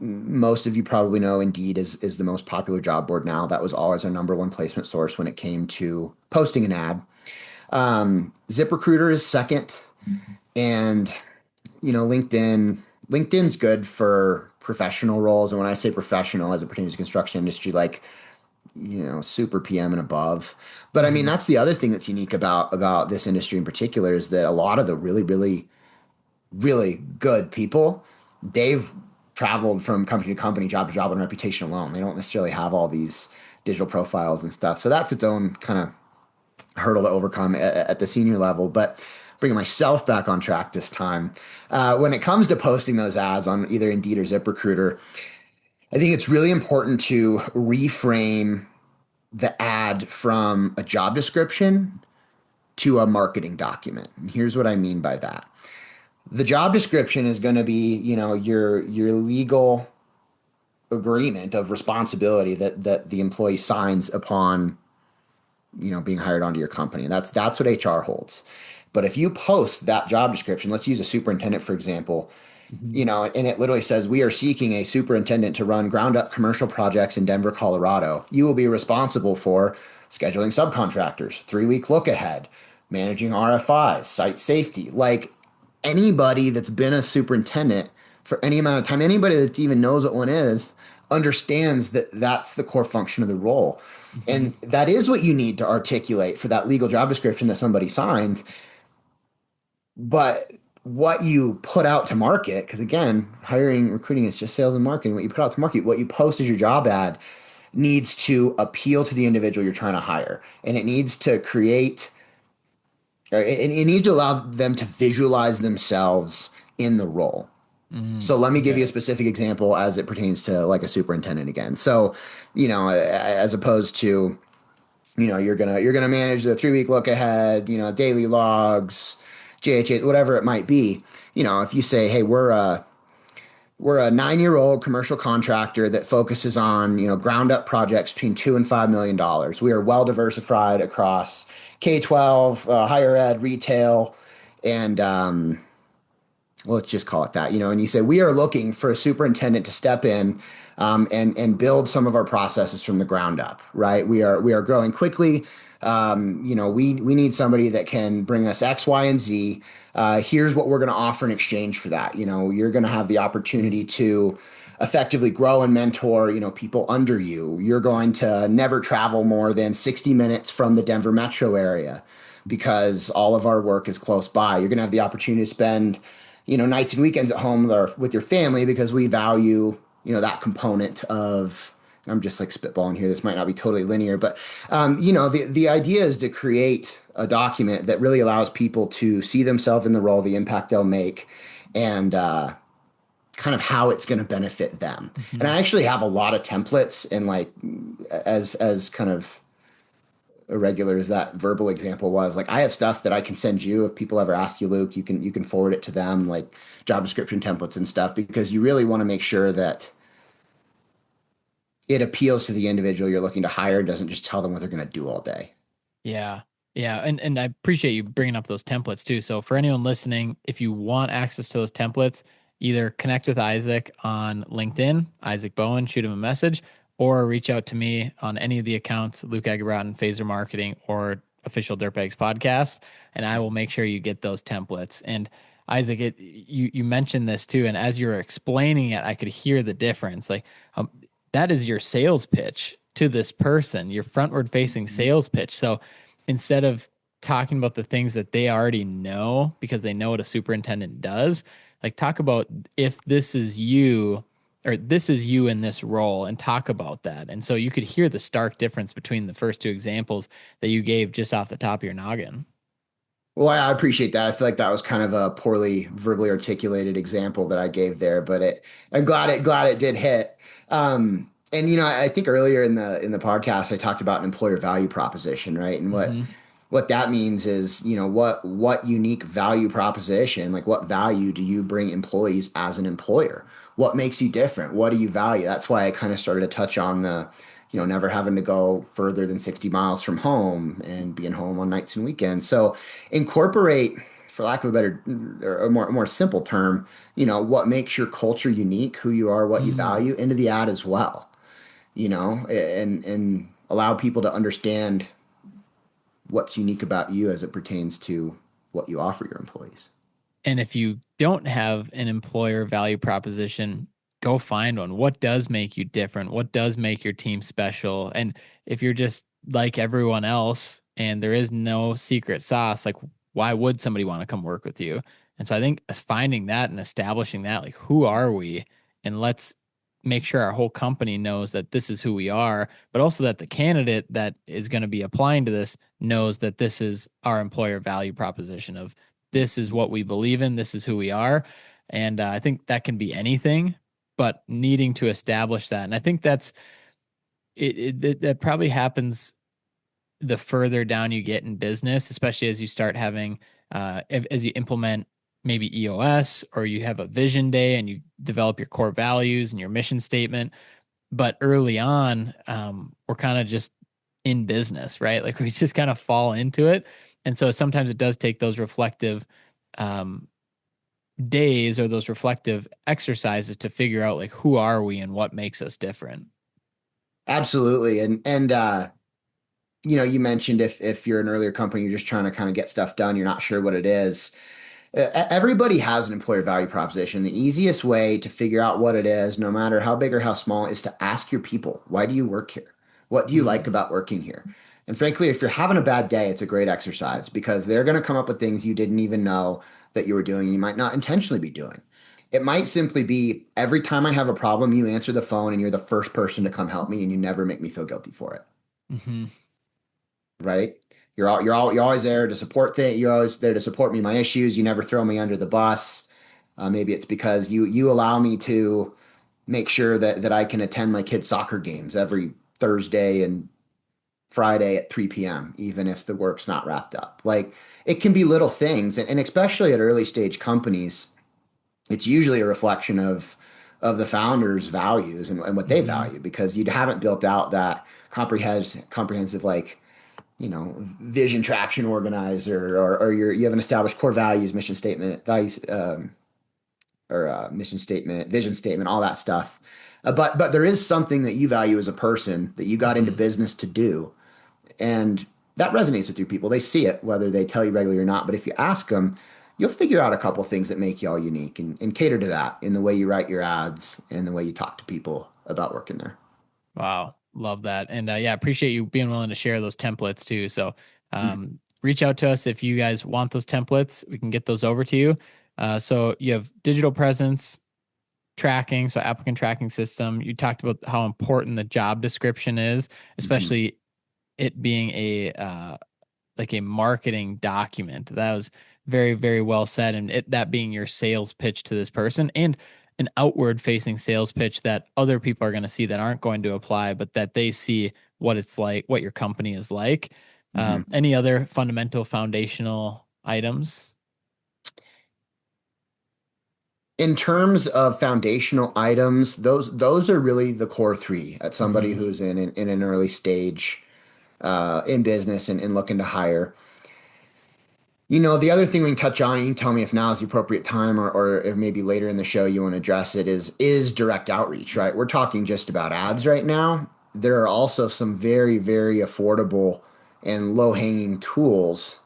most of you probably know Indeed is the most popular job board now. That was always our number one placement source when it came to posting an ad. ZipRecruiter is second, and LinkedIn's good for professional roles. And when I say professional, as it pertains to construction industry, like super PM and above. But I mean, Mm-hmm. that's the other thing that's unique about this industry in particular is that a lot of the really, really, really good people, they've traveled from company to company, job to job on reputation alone. They don't necessarily have all these digital profiles and stuff. So that's its own kind of hurdle to overcome at the senior level. But bringing myself back on track this time, when it comes to posting those ads on either Indeed or ZipRecruiter, I think it's really important to reframe the ad from a job description to a marketing document. And here's what I mean by that. The job description is going to be, your legal agreement of responsibility that the employee signs upon, being hired onto your company. And that's what HR holds. But if you post that job description, let's use a superintendent, for example, Mm-hmm. and it literally says, we are seeking a superintendent to run ground up commercial projects in Denver, Colorado. You will be responsible for scheduling subcontractors, 3-week look ahead, managing RFIs, site safety. Like anybody that's been a superintendent for any amount of time, anybody that even knows what one is, understands that that's the core function of the role. Mm-hmm. And that is what you need to articulate for that legal job description that somebody signs. But what you put out to market, because again, hiring, recruiting is just sales and marketing. What you put out to market, what you post as your job ad needs to appeal to the individual you're trying to hire. And it needs to create, it needs to allow them to visualize themselves in the role. So let me give you a Okay. specific example as it pertains to like a superintendent again. So, as opposed to, you're gonna manage the 3-week look ahead, daily logs, JHA, whatever it might be. If you say, hey, we're a 9-year-old commercial contractor that focuses on ground up projects between $2 and $5 million. We are well diversified across K-12, higher ed, retail, and well, let's just call it that, and you say, we are looking for a superintendent to step in and build some of our processes from the ground up, right? We are growing quickly. We need somebody that can bring us X, Y, and Z. Here's what we're going to offer in exchange for that. You're going to have the opportunity to effectively grow and mentor, people under you. You're going to never travel more than 60 minutes from the Denver metro area because all of our work is close by. You're going to have the opportunity to spend nights and weekends at home with your family because we value, that component of, I'm just like spitballing here. This might not be totally linear, but, the idea is to create a document that really allows people to see themselves in the role, the impact they'll make, and, kind of how it's going to benefit them. And Mm-hmm. I actually have a lot of templates and like, as kind of irregular as that verbal example was, like I have stuff that I can send you if people ever ask you, Luke, you can forward it to them, like job description templates and stuff, because you really want to make sure that it appeals to the individual you're looking to hire, doesn't just tell them what they're going to do all day. Yeah. Yeah. And I appreciate you bringing up those templates too. So for anyone listening, if you want access to those templates, either connect with Isaac on LinkedIn, Isaac Bowen, shoot him a message, or reach out to me on any of the accounts, Luke Eggebraaten, Phaser Marketing, or Official Dirtbags Podcast, and I will make sure you get those templates. And Isaac, you mentioned this too, and as you were explaining it, I could hear the difference. Like that is your sales pitch to this person, your frontward facing sales pitch. So instead of talking about the things that they already know because they know what a superintendent does, like talk about if this is you or this is you in this role and talk about that. And so you could hear the stark difference between the first two examples that you gave just off the top of your noggin. Well, I appreciate that. I feel like that was kind of a poorly verbally articulated example that I gave there, but I'm glad it did hit. And I think earlier in the podcast I talked about an employer value proposition, right? And Hmm. what that means is, what unique value proposition, like what value do you bring employees as an employer? What makes you different? What do you value? That's why I kind of started to touch on never having to go further than 60 miles from home and being home on nights and weekends. So incorporate, for lack of a better or a more simple term, what makes your culture unique, who you are, what you Mm. value into the ad as well, and allow people to understand what's unique about you as it pertains to what you offer your employees. And if you don't have an employer value proposition, go find one. What does make you different? What does make your team special? And if you're just like everyone else and there is no secret sauce, like why would somebody want to come work with you? And so I think finding that and establishing that, like who are we? And let's make sure our whole company knows that this is who we are, but also that the candidate that is going to be applying to this knows that this is our employer value proposition of this is what we believe in, this is who we are. And I think that can be anything, but needing to establish that. And I think that probably happens the further down you get in business, especially as you start having, as you implement maybe EOS or you have a vision day and you develop your core values and your mission statement. But early on, we're kind of just in business, right? Like we just kind of fall into it. And so sometimes it does take those reflective um, days or those reflective exercises to figure out like who are we and what makes us different. Absolutely. You mentioned if you're an earlier company, you're just trying to kind of get stuff done, you're not sure what it is. Everybody has an employer value proposition. The easiest way to figure out what it is, no matter how big or how small, is to ask your people, why do you work here? What do you like Mm. about working here? And frankly, if you're having a bad day, it's a great exercise because they're going to come up with things you didn't even know that you were doing, and you might not intentionally be doing. It might simply be every time I have a problem, you answer the phone and you're the first person to come help me, and you never make me feel guilty for it, Hmm. right? You're always there to support things. You're always there to support me in my issues. You never throw me under the bus. Maybe it's because you allow me to make sure that I can attend my kids' soccer games every Thursday and Friday at 3 p.m., even if the work's not wrapped up. Like it can be little things, and especially at early stage companies, it's usually a reflection of the founders' values and what they Hmm. value because you haven't built out that comprehensive like vision traction organizer or you have an established core values, mission statement, values, or mission statement, vision statement, all that stuff. But there is something that you value as a person that you got into Hmm. business to do, and that resonates with your people. They see it whether they tell you regularly or not. But if you ask them, you'll figure out a couple things that make you all unique and cater to that in the way you write your ads and the way you talk to people about working there. Wow. Love that. And yeah, appreciate you being willing to share those templates too. So reach out to us if you guys want those templates. We can get those over to you. So you have digital presence, tracking, so applicant tracking system. You talked about how important the job description is, Mm-hmm. especially it being a like a marketing document. That was very, very well said. And that being your sales pitch to this person and an outward facing sales pitch that other people are going to see that aren't going to apply, but that they see what it's like, what your company is like. Mm-hmm. Any other fundamental foundational items? In terms of foundational items, those are really the core three at somebody Hmm. who's in an early stage in business and looking to hire. The other thing we can touch on, you can tell me if now is the appropriate time or if maybe later in the show you want to address it, is direct outreach, right? We're talking just about ads right now. There are also some very, very affordable and low-hanging tools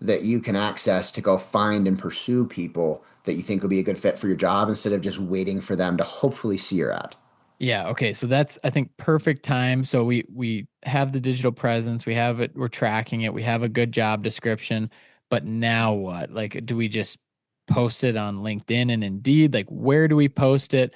that you can access to go find and pursue people that you think will be a good fit for your job instead of just waiting for them to hopefully see your ad. Yeah, okay. So that's I think perfect time. So we have the digital presence, we have it, we're tracking it, we have a good job description, but now what? Like do we just post it on LinkedIn and Indeed? Like where do we post it?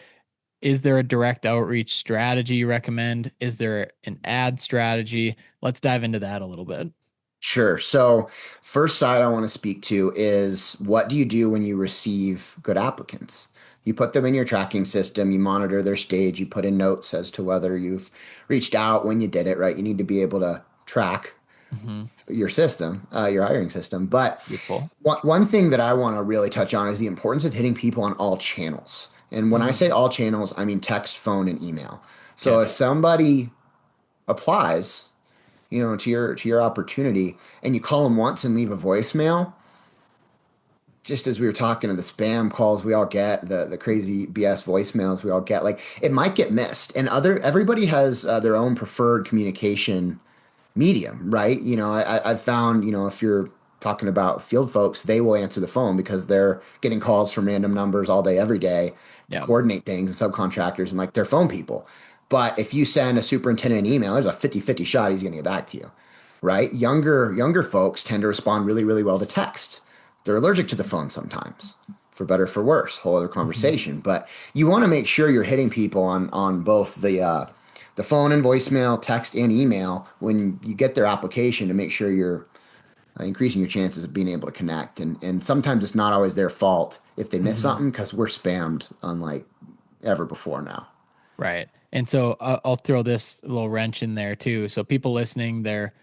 Is there a direct outreach strategy you recommend? Is there an ad strategy? Let's dive into that a little bit. Sure. So, first side I want to speak to is what do you do when you receive good applicants? You put them in your tracking system, you monitor their stage, you put in notes as to whether you've reached out when you did it, right? You need to be able to track Hmm. your system, your hiring system. But Beautiful. one thing that I want to really touch on is the importance of hitting people on all channels. And when I say Mm, all channels, I mean text, phone, and email. So okay. if somebody applies, to your opportunity, and you call them once and leave a voicemail, just as we were talking to the spam calls we all get, the crazy BS voicemails we all get, like it might get missed. And everybody has their own preferred communication medium, right? I've found, if you're talking about field folks, they will answer the phone because they're getting calls from random numbers all day, every day to Yeah. coordinate things and subcontractors and like they're phone people. But if you send a superintendent an email, there's a 50-50 shot he's going to get back to you, right? Younger folks tend to respond really, really well to text. They're allergic to the phone sometimes, for better, for worse, whole other Hmm. conversation. But you want to make sure you're hitting people on both the phone and voicemail, text and email when you get their application to make sure you're increasing your chances of being able to connect. And sometimes it's not always their fault if they miss Hmm. something because we're spammed unlike ever before now. Right. And so I'll throw this little wrench in there too. So people listening, they're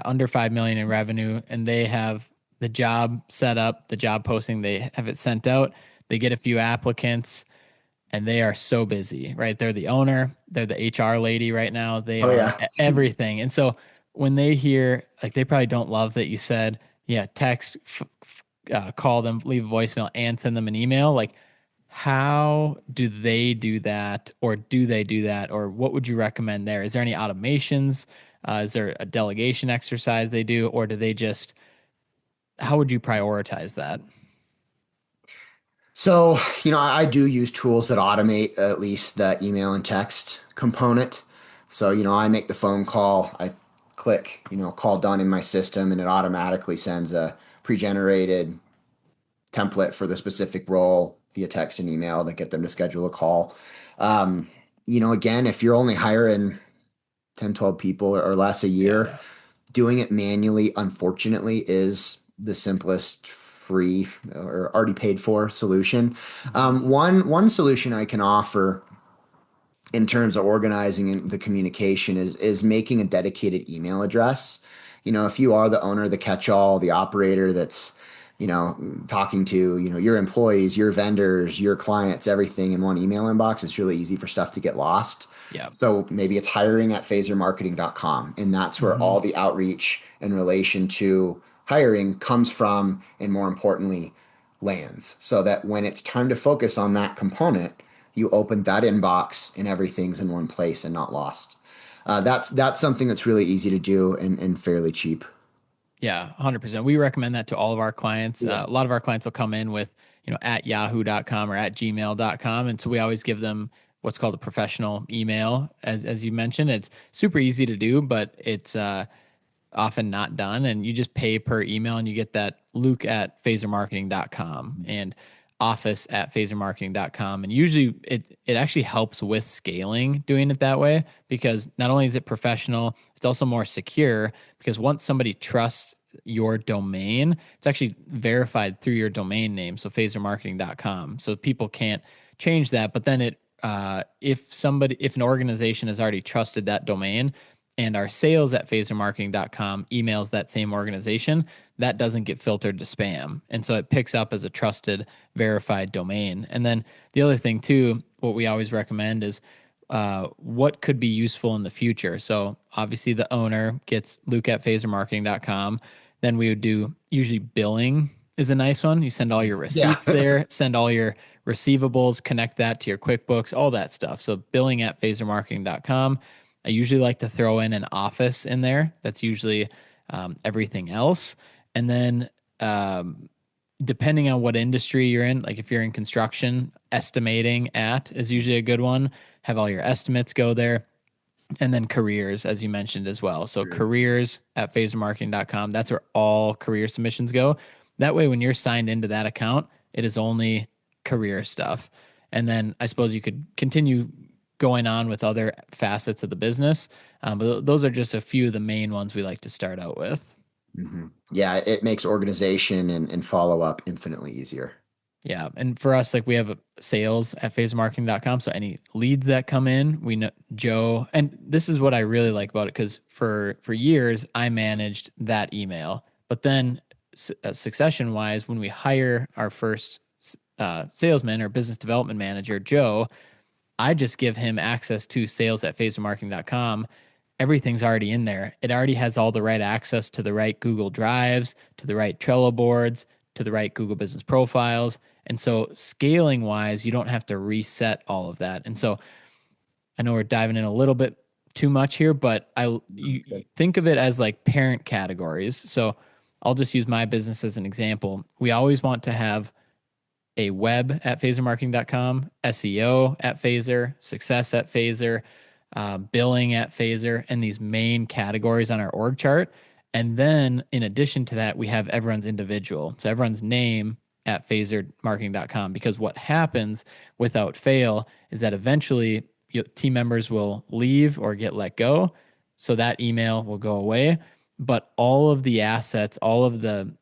under 5 million in revenue and they have the job set up, the job posting, they have it sent out, they get a few applicants and they are so busy, right? They're the owner, they're the HR lady right now, they Oh are yeah. everything. And so when they hear, like, they probably don't love that you said, text, call them, leave a voicemail, and send them an email. Like, how do they do that, or do they do that, or what would you recommend there? Is there any automations? Is there a delegation exercise they do, or do they just, how would you prioritize that? So, I do use tools that automate at least the email and text component. So, I make the phone call, I click, call done in my system, and it automatically sends a pre-generated template for the specific role via text and email to get them to schedule a call. Um, again, if you're only hiring 10, 12 people or less a Yeah. year, doing it manually, unfortunately, is the simplest free or already paid for solution. Hmm. One solution I can offer in terms of organizing the communication is making a dedicated email address. If you are the owner, the catch-all, the operator that's, talking to, your employees, your vendors, your clients, everything in one email inbox, it's really easy for stuff to get lost. Yeah. So maybe it's hiring at phasermarketing.com, and that's where Hmm. all the outreach in relation to hiring comes from, and more importantly, lands. So that when it's time to focus on that component, you open that inbox and everything's in one place and not lost. That's something that's really easy to do and fairly cheap. Yeah, 100%. We recommend that to all of our clients. Yeah. A lot of our clients will come in with, at yahoo.com or at gmail.com. And so we always give them what's called a professional email. As you mentioned, it's super easy to do, but it's often not done. And you just pay per email and you get that Luke at phasermarketing.com and office at phasermarketing.com. And usually it actually helps with scaling doing it that way because not only is it professional, it's also more secure because once somebody trusts your domain, it's actually verified through your domain name. So phasermarketing.com. So people can't change that. But then if an organization has already trusted that domain, and our sales at phasermarketing.com emails that same organization, that doesn't get filtered to spam. And so it picks up as a trusted, verified domain. And then the other thing, too, what we always recommend is what could be useful in the future. So obviously, the owner gets Luke at phasermarketing.com. Then we would do usually billing is a nice one. You send all your Yeah. receipts there, send all your receivables, connect that to your QuickBooks, all that stuff. So billing at phasermarketing.com. I usually like to throw in an office in there. That's usually everything else. And then depending on what industry you're in, like if you're in construction, estimating at is usually a good one. Have all your estimates go there. And then careers, as you mentioned as well. So Sure. careers at phasermarketing.com. That's where all career submissions go. That way, when you're signed into that account, it is only career stuff. And then I suppose you could continue going on with other facets of the business. But those are just a few of the main ones we like to start out with. Yeah, it makes organization and follow up infinitely easier. Yeah. And for us, like we have sales at phasermarketing.com. So any leads that come in, we know Joe, and this is what I really like about it. Cause for years I managed that email, but then succession wise, when we hire our first salesman or business development manager, Joe, I just give him access to sales at phasermarketing.com. Everything's already in there. It already has all the right access to the right Google Drives, to the right Trello boards, to the right Google Business Profiles. And so, scaling wise, you don't have to reset all of that. And so, I know we're diving in a little bit too much here, but you think of it as like parent categories. So, I'll just use my business as an example. We always want to have a web at phasermarketing.com, SEO at Phaser, success at Phaser, billing at Phaser, and these main categories on our org chart. And then in addition to that, we have everyone's individual. So everyone's name at phasermarketing.com, because what happens without fail is that eventually team members will leave or get let go. So that email will go away. But all of the assets, all of the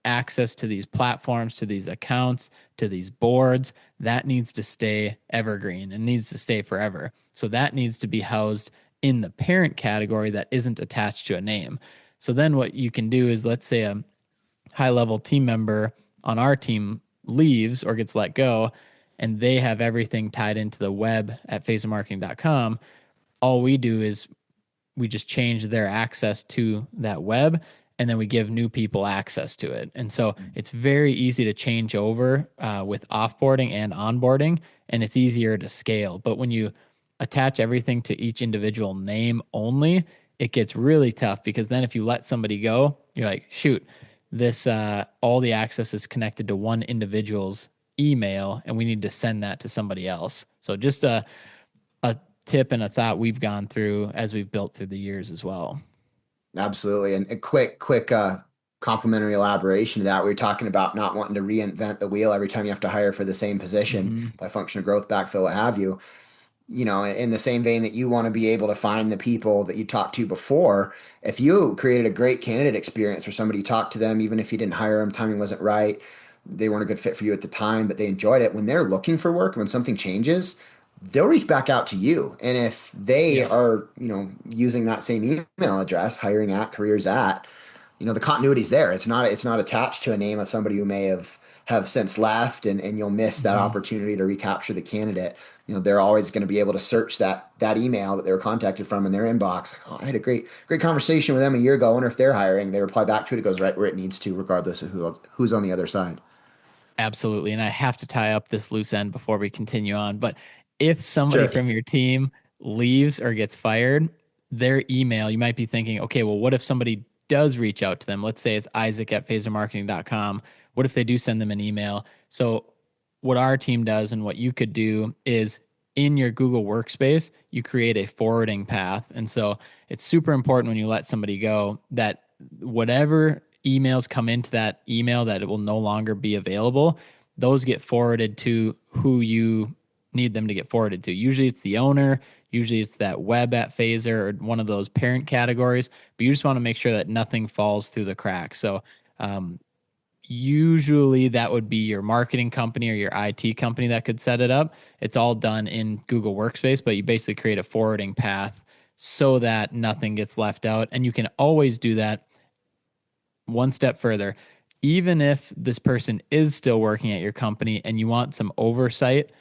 access to these platforms, to these accounts, to these boards, that needs to stay evergreen and needs to stay forever. So that needs to be housed in the parent category that isn't attached to a name. So then what you can do is, let's say a high level team member on our team leaves or gets let go, and they have everything tied into the web at phasermarketing.com. All we do is we just change their access to that web, and then we give new people access to it. And so it's very easy to change over with offboarding and onboarding, and it's easier to scale. But when you attach everything to each individual name only, it gets really tough, because then if you let somebody go, you're like, shoot, this all the access is connected to one individual's email, and we need to send that to somebody else. So just a tip and a thought we've gone through as we've built through the years as well. Absolutely. And a quick complimentary elaboration to that. We were talking about not wanting to reinvent the wheel every time you have to hire for the same position Mm-hmm. by function of growth, backfill, what have you. You know, in the same vein that you want to be able to find the people that you talked to before, if you created a great candidate experience for somebody, you talked to them, even if you didn't hire them, timing wasn't right, they weren't a good fit for you at the time, but they enjoyed it. When they're looking for work, when something changes, they'll reach back out to you. And if they Yep. are, using that same email address, hiring at, careers at, the continuity's there. It's not attached to a name of somebody who may have since left, and you'll miss that Mm-hmm. opportunity to recapture the candidate. They're always going to be able to search that email that they were contacted from in their inbox. Like, oh, I had a great conversation with them a year ago. I wonder if they're hiring. They reply back to it. It goes right where it needs to, regardless of who's on the other side. Absolutely. And I have to tie up this loose end before we continue on. But if somebody Sure. from your team leaves or gets fired, their email, you might be thinking, okay, well, what if somebody does reach out to them? Let's say it's Isaac at phasermarketing.com. What if they do send them an email? So, what our team does and what you could do is, in your Google Workspace, you create a forwarding path. And so it's super important when you let somebody go that whatever emails come into that email that it will no longer be available, those get forwarded to who you need them to get forwarded to. Usually it's the owner, usually it's that web at Phaser or one of those parent categories, but you just want to make sure that nothing falls through the cracks. So um, usually that would be your marketing company or your IT company that could set it up. It's all done in Google Workspace, but you basically create a forwarding path so that nothing gets left out. And you can always do that one step further. Even if this person is still working at your company and you want some oversight,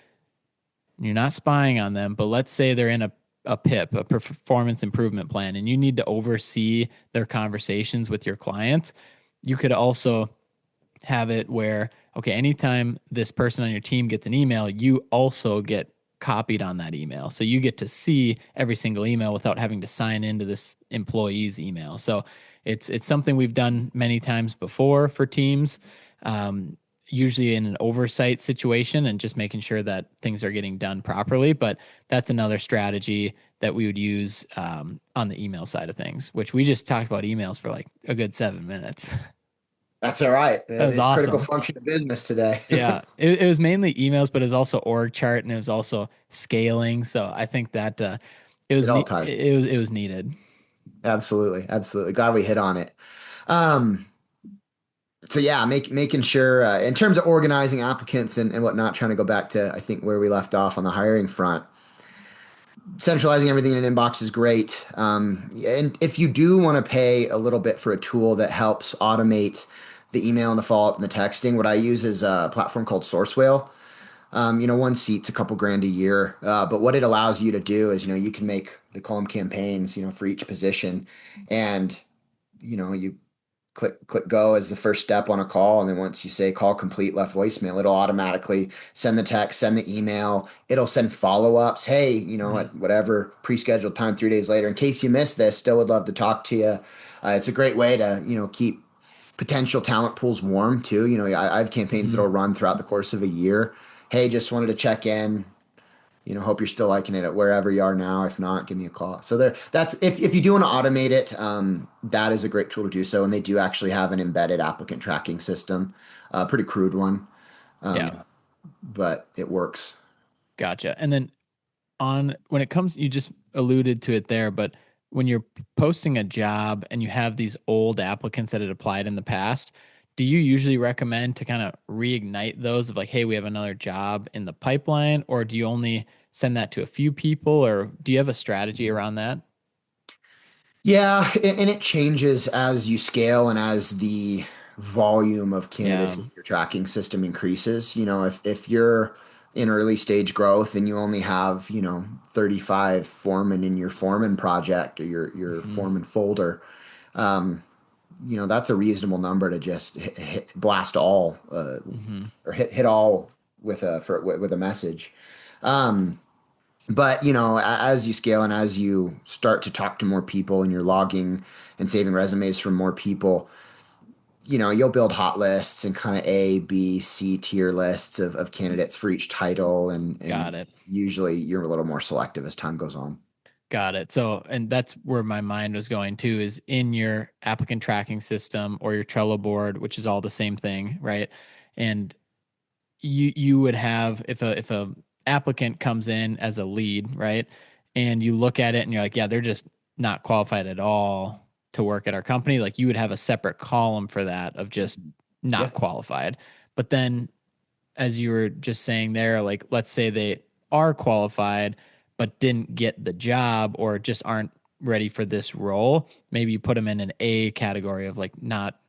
you're not spying on them, but let's say they're in a PIP, a performance improvement plan, and you need to oversee their conversations with your clients. You could also have it where, okay, anytime this person on your team gets an email, you also get copied on that email. So you get to see every single email without having to sign into this employee's email. So it's something we've done many times before for teams, usually in an oversight situation and just making sure that things are getting done properly. But that's another strategy that we would use on the email side of things, which we just talked about emails for like a good 7 minutes. That's all right. That was It's a critical awesome. function of business today. Yeah, it was mainly emails, but it was also org chart and it was also scaling. So I think that it was It all ties. it was needed. Absolutely. Absolutely. Glad we hit on it. Um, so yeah, making sure in terms of organizing applicants and whatnot, trying to go back to I think where we left off on the hiring front. Centralizing everything in an inbox is great. And if you do want to pay a little bit for a tool that helps automate the email and the follow-up and the texting, what I use is a platform called Sourcewell. One seat's a couple grand a year. But what it allows you to do is, you can make, they call them campaigns, for each position. And, you click go as the first step on a call. And then once you say call complete, left voicemail, it'll automatically send the text, send the email. It'll send follow-ups. Hey, Mhm. at whatever pre-scheduled time, 3 days later, in case you missed this, still would love to talk to you. It's a great way to, keep potential talent pools warm too. I have campaigns that'll Mhm. run throughout the course of a year. Hey, just wanted to check in. Hope you're still liking it at wherever you are now. If not, give me a call. So that's if you do want to automate it, that is a great tool to do so. And they do actually have an embedded applicant tracking system, pretty crude one, Yeah. but it works. Gotcha. And then on when it comes, you just alluded to it there, but when you're posting a job and you have these old applicants that had applied in the past, do you usually recommend to kind of reignite those of like, hey, we have another job in the pipeline, or do you only send that to a few people, or do you have a strategy around that? Yeah, and it changes as you scale and as the volume of Yeah. candidates in your tracking system increases. If you're in early stage growth and you only have, 35 foremen in your foreman project or your Hmm. foreman folder, um, that's a reasonable number to just blast all Hmm. or hit all with a message. Um, but as you scale and as you start to talk to more people and you're logging and saving resumes from more people, you'll build hot lists and kind of A, B, C tier lists of candidates for each title, and Got it. usually you're a little more selective as time goes on. Got it. So, and that's where my mind was going to is in your applicant tracking system or your Trello board, which is all the same thing, right? And you would have if a applicant comes in as a lead, right? And you look at it and you're like, yeah, they're just not qualified at all to work at our company. Like you would have a separate column for that of just Yeah. not qualified. But then as you were just saying there, like let's say they are qualified but didn't get the job or just aren't ready for this role, maybe you put them in an A category of like not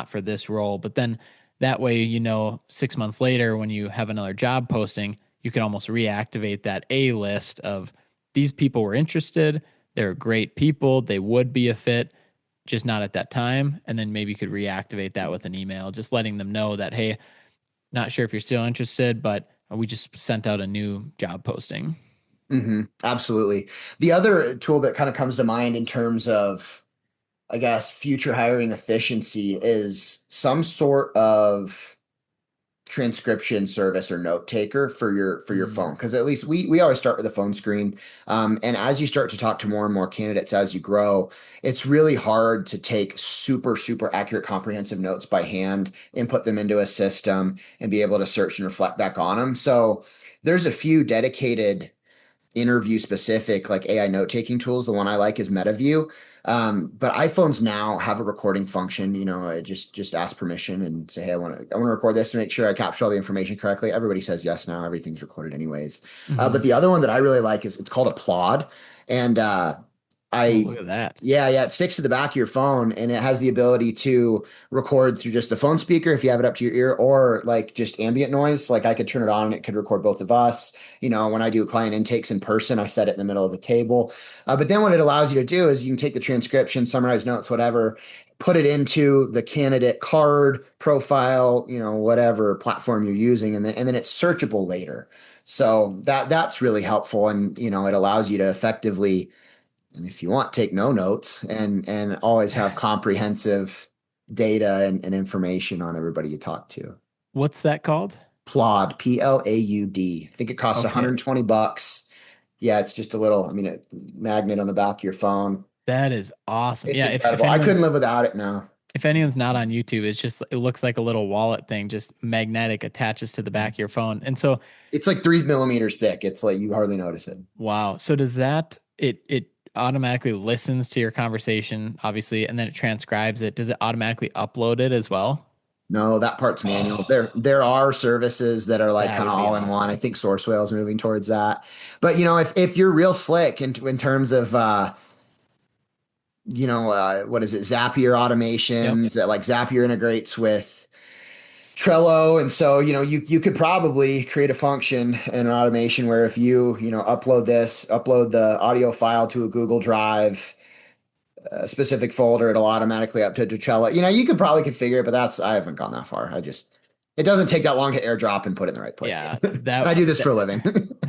for this role. But then that way, 6 months later, when you have another job posting, you can almost reactivate that A list of these people were interested. They're great people. They would be a fit, just not at that time. And then maybe you could reactivate that with an email, just letting them know that, hey, not sure if you're still interested, but we just sent out a new job posting. Absolutely. The other tool that kind of comes to mind in terms of, I guess, future hiring efficiency is some sort of transcription service or note taker for your Mm, phone, because at least we always start with a phone screen, and as you start to talk to more and more candidates as you grow, it's really hard to take super accurate comprehensive notes by hand, input them into a system, and be able to search and reflect back on them. So there's a few dedicated interview specific like AI note taking tools. The one I like is MetaView. But iPhones now have a recording function. I just ask permission and say, hey, I want to record this to make sure I capture all the information correctly. Everybody says yes now. Everything's recorded anyways. hmm. But the other one that I really like is it's called Applaud, and Oh, I look at that. yeah, it sticks to the back of your phone and it has the ability to record through just the phone speaker if you have it up to your ear, or like just ambient noise. Like I could turn it on and it could record both of us. When I do client intakes in person, I set it in the middle of the table. But then what it allows you to do is you can take the transcription, summarize notes, whatever, put it into the candidate card profile, whatever platform you're using, and then it's searchable later. So that's really helpful, and it allows you to effectively, and if you want, take no notes and always have comprehensive data and information on everybody you talk to. What's that called? Plaud, Plaud. I think it costs Okay. $120. Yeah, it's just a little, a magnet on the back of your phone. That is awesome. It's Yeah. If incredible. I anyone couldn't live without it now. if anyone's not on YouTube, it's just it looks like a little wallet thing, just magnetic attaches to the back of your phone. And so, It's like 3 millimeters thick. It's like you hardly notice it. wow. So does that it automatically listens to your conversation, obviously, and then it transcribes it, does it automatically upload it as well? No, that part's manual. Oh, There are services that are like that kind of would be all in one. I awesome. think Sourcewell is moving towards that. But if you're real slick in terms of what is it, Zapier Yep. automations that like Zapier integrates with Trello. And so, you could probably create a function and an automation where if upload the audio file to a Google Drive, a specific folder, it'll automatically upload to Trello. You could probably configure it, but I haven't gone that far. It doesn't take that long to airdrop and put it in the right place Yeah, yet. And I do this for a living.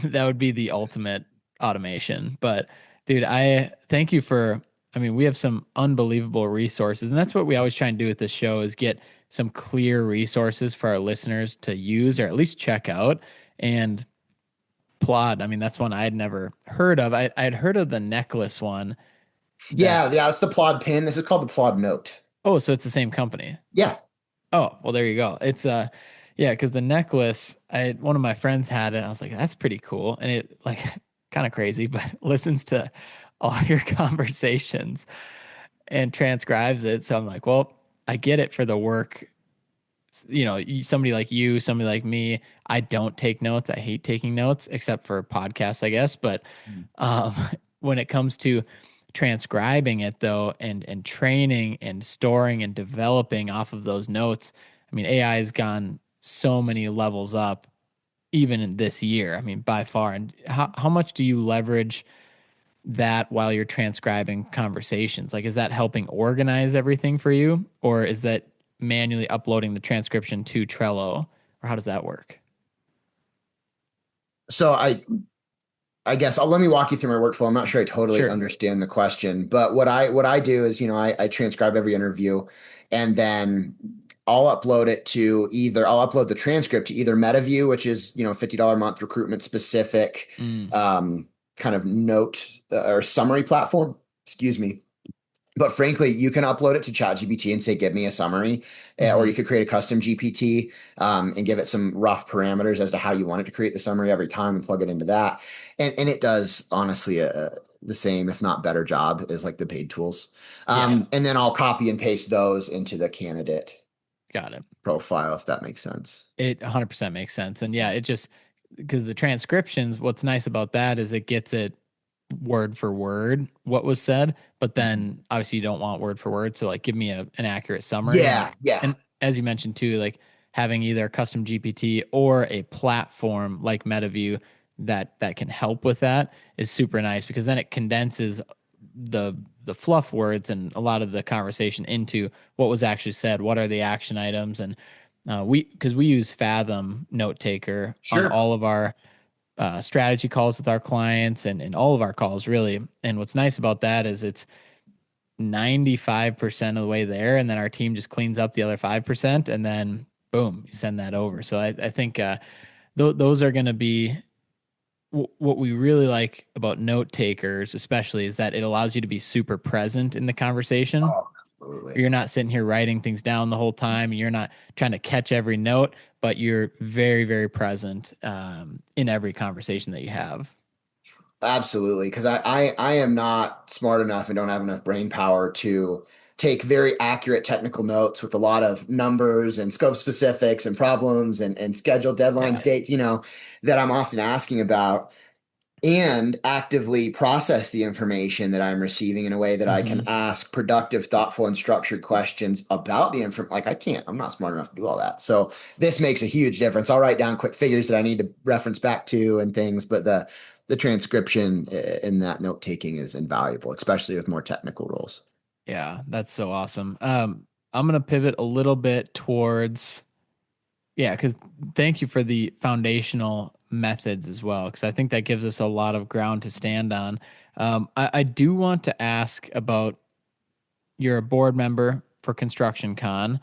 that would be the ultimate automation. But dude, I thank you for, I mean, we have some unbelievable resources, and that's what we always try and do with this show is get some clear resources for our listeners to use or at least check out. And Plod, I mean, that's one I'd never heard of. I'd heard of the necklace one that, Yeah, yeah, it's the Plod pin. This is called the Plod Note. oh, so it's the same company. Yeah. Oh, well, there you go. It's yeah, because the necklace, one of my friends had it. I was like, that's pretty cool. And it like kind of crazy, but listens to all your conversations and transcribes it. So I'm like, well, I get it for the work. Somebody like you, somebody like me, I don't take notes. I hate taking notes, except for podcasts, I guess. But um, when it comes to transcribing it though, and training and storing and developing off of those notes, I mean, AI has gone so many levels up even in this year. I mean, by far. And how much do you leverage that while you're transcribing conversations? Like, is that helping organize everything for you, or is that manually uploading the transcription to Trello, or how does that work? So I guess let me walk you through my workflow. I'm not sure I totally Sure. understand the question, but what I do is, I transcribe every interview, and then I'll upload the transcript to either MetaView, which is, $50 a month recruitment specific Mm, kind of note or summary platform. Excuse me. But frankly, you can upload it to ChatGPT and say, give me a summary, or hmm. you could create a custom GPT and give it some rough parameters as to how you want it to create the summary every time and plug it into that. And it does honestly the same, if not better job as like the paid tools. Yeah, And then I'll copy and paste those into the candidate got it. profile, if that makes sense. It 100% makes sense. And yeah, it just, because the transcriptions, what's nice about that is it gets it word for word what was said, but Mhm. then obviously you don't want word for word. So like give me an accurate summary. Yeah, yeah. And as you mentioned too, like having either a custom GPT or a platform like MetaView that can help with that is super nice, because then it condenses the the fluff words and a lot of the conversation into what was actually said, what are the action items. And because we use Fathom Note Taker on Sure. all of our strategy calls with our clients, and all of our calls really. And what's nice about that is it's 95% of the way there, and then our team just cleans up the other 5%, and then boom, you send that over. So I think those are going to be what we really like about note takers, especially, is that it allows you to be super present in the conversation. Oh, absolutely. You're not sitting here writing things down the whole time. You're not trying to catch every note, but you're very, very present in every conversation that you have. Absolutely, because I am not smart enough and don't have enough brain power to take very accurate technical notes with a lot of numbers and scope specifics and problems and schedule deadlines, Yeah. dates, that I'm often asking about, and actively process the information that I'm receiving in a way that I can Hmm. ask productive, thoughtful, and structured questions about the information. Like I'm not smart enough to do all that. So this makes a huge difference. I'll write down quick figures that I need to reference back to and things, but the transcription in that note taking is invaluable, especially with more technical roles. Yeah, that's so awesome. I'm gonna pivot a little bit towards, yeah, because thank you for the foundational methods as well, because I think that gives us a lot of ground to stand on. I do want to ask about, you're a board member for Construction Con.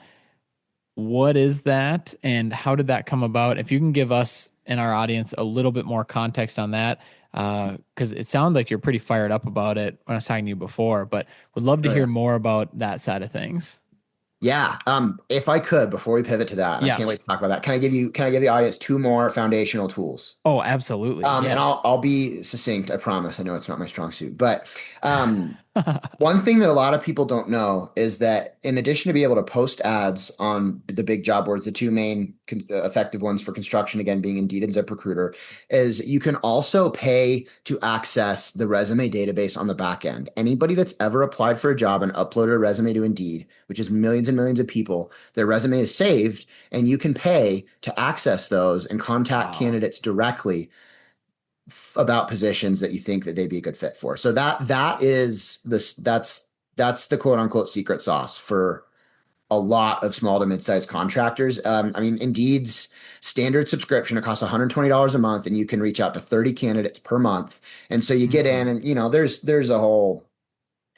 What is that, and how did that come about? If you can give us and our audience a little bit more context on that, because it sounded like you're pretty fired up about it when I was talking to you before, but would love to Oh hear yeah. more about that side of things. Yeah. If I could, before we pivot to that, and I Yeah. can't wait to talk about that, can I give the audience two more foundational tools? Oh, absolutely. And Yes. I'll be succinct, I promise. I know it's not my strong suit, but one thing that a lot of people don't know is that in addition to be able to post ads on the big job boards, the two main effective ones for construction, again, being Indeed and ZipRecruiter, is you can also pay to access the resume database on the back end. Anybody that's ever applied for a job and uploaded a resume to Indeed, which is millions and millions of people, their resume is saved and you can pay to access those and contact Wow. candidates directly about positions that you think that they'd be a good fit for. So that is this that's the quote unquote secret sauce for a lot of small to mid-sized contractors. I mean, Indeed's standard subscription, it costs $120 a month, and you can reach out to 30 candidates per month. And so you get in, Mhm. and there's a whole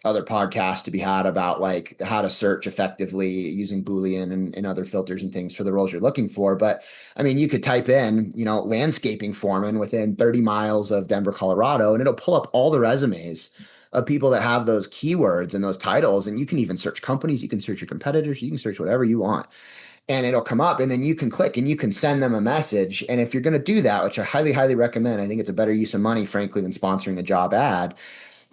other podcasts to be had about like how to search effectively using Boolean and other filters and things for the roles you're looking for. But I mean, you could type in, landscaping foreman within 30 miles of Denver, Colorado, and it'll pull up all the resumes of people that have those keywords and those titles. And you can even search companies, you can search your competitors, you can search whatever you want. And it'll come up, and then you can click and you can send them a message. And if you're going to do that, which I highly, highly recommend, I think it's a better use of money, frankly, than sponsoring a job ad.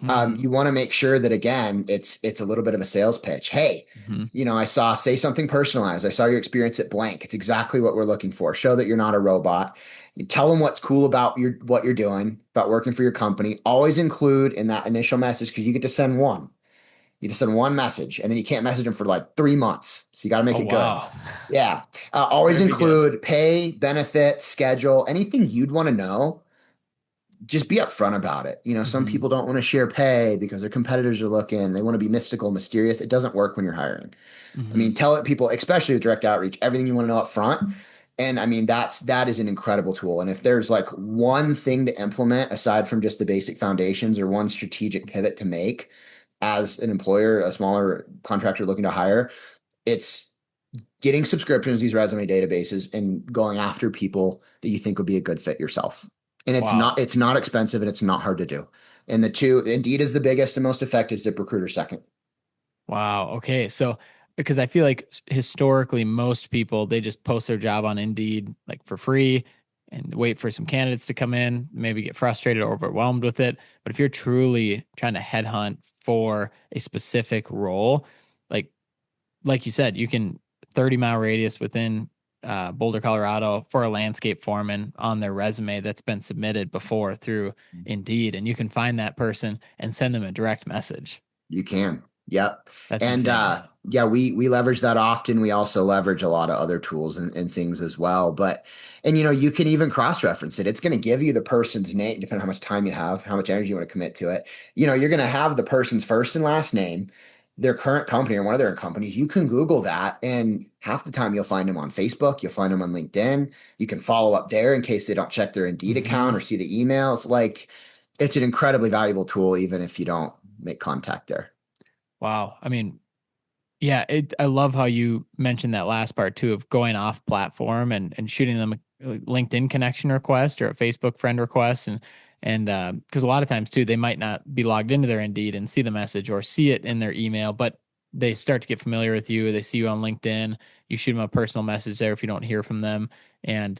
Mhm. You want to make sure that again, it's a little bit of a sales pitch. Hey, Mhm. say something personalized. I saw your experience at blank. It's exactly what we're looking for. Show that you're not a robot. You tell them what's cool about what you're doing, about working for your company. Always include in that initial message because you get to send one. You just send one message, and then you can't message them for like 3 months. So you got to make Oh, it good. wow. Yeah. Always Better be good. include pay, benefits, schedule, anything you'd want to know, just be upfront about it. Some Mhm. people don't want to share pay because their competitors are looking. They want to be mystical, mysterious. It doesn't work when you're hiring. I mean, Mhm. tell it people, especially with direct outreach, everything you want to know up front. And I mean, that is an incredible tool. And if there's like one thing to implement aside from just the basic foundations or one strategic pivot to make as an employer, a smaller contractor looking to hire, it's getting subscriptions to these resume databases and going after people that you think would be a good fit yourself. And Wow. it's not expensive and it's not hard to do. And the two, Indeed is the biggest and most effective, ZipRecruiter second. Wow. Okay. So, because I feel like historically, most people, they just post their job on Indeed like for free and wait for some candidates to come in, maybe get frustrated or overwhelmed with it. But if you're truly trying to headhunt for a specific role, like like you said, you can 30-mile radius within Boulder, Colorado for a landscape foreman on their resume that's been submitted before through Indeed, and you can find that person and send them a direct message. You can. Yep. That's And insane. yeah, we leverage that often. We also leverage a lot of other tools and things as well. But and you can even cross-reference it. It's going to give you the person's name, depending on how much time you have, how much energy you want to commit to it. You're going to have the person's first and last name, their current company or one of their companies. You can Google that, and half the time you'll find them on Facebook, you'll find them on LinkedIn. You can follow up there in case they don't check their Indeed account Hmm. or see the emails. Like it's an incredibly valuable tool, even if you don't make contact there. Wow. I mean, yeah, I love how you mentioned that last part too of going off platform and shooting them a LinkedIn connection request or a Facebook friend request and because a lot of times too they might not be logged into their Indeed and see the message or see it in their email, but they start to get familiar with you. They see you on LinkedIn. You shoot them a personal message there if you don't hear from them. And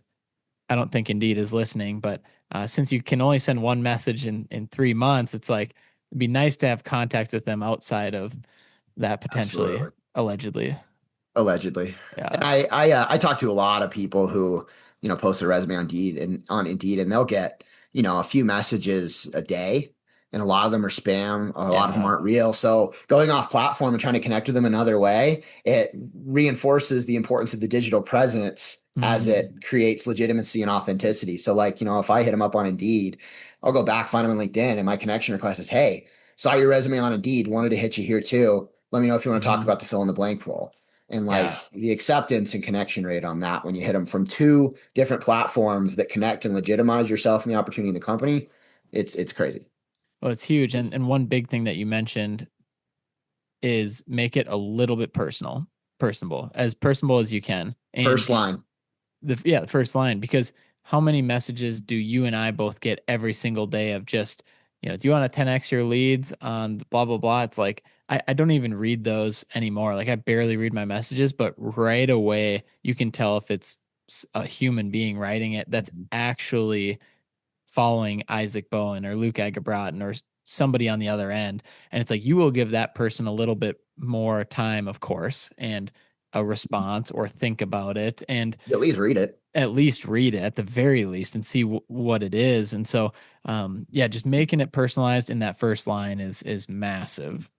I don't think Indeed is listening, but since you can only send one message in 3 months, it's like it'd be nice to have contact with them outside of that potentially, Absolutely. allegedly. Allegedly. And Yeah. I talk to a lot of people who, post their resume on Indeed and they'll get, a few messages a day. And a lot of them are spam, a lot of them Yeah. aren't real. So going off platform and trying to connect with them another way, it reinforces the importance of the digital presence as Hmm. it creates legitimacy and authenticity. So like, if I hit them up on Indeed, I'll go back, find them on LinkedIn, and my connection request is, hey, saw your resume on Indeed, wanted to hit you here too. Let me know if you want to talk Hmm. about the fill in the blank role. And Yeah. like the acceptance and connection rate on that when you hit them from two different platforms that connect and legitimize yourself and the opportunity in the company, it's crazy. Well, it's huge. And one big thing that you mentioned is make it a little bit personable as you can. And First line. the first line, because how many messages do you and I both get every single day of just, do you want to 10x your leads on blah blah blah? It's like I don't even read those anymore. Like I barely read my messages, but right away you can tell if it's a human being writing it that's actually following Isaac Bowen or Luke Eggebraaten or somebody on the other end. And it's like you will give that person a little bit more time, of course, and a response or think about it and You at least read it. at least read it at the very least and see what it is. And so, yeah, just making it personalized in that first line is massive.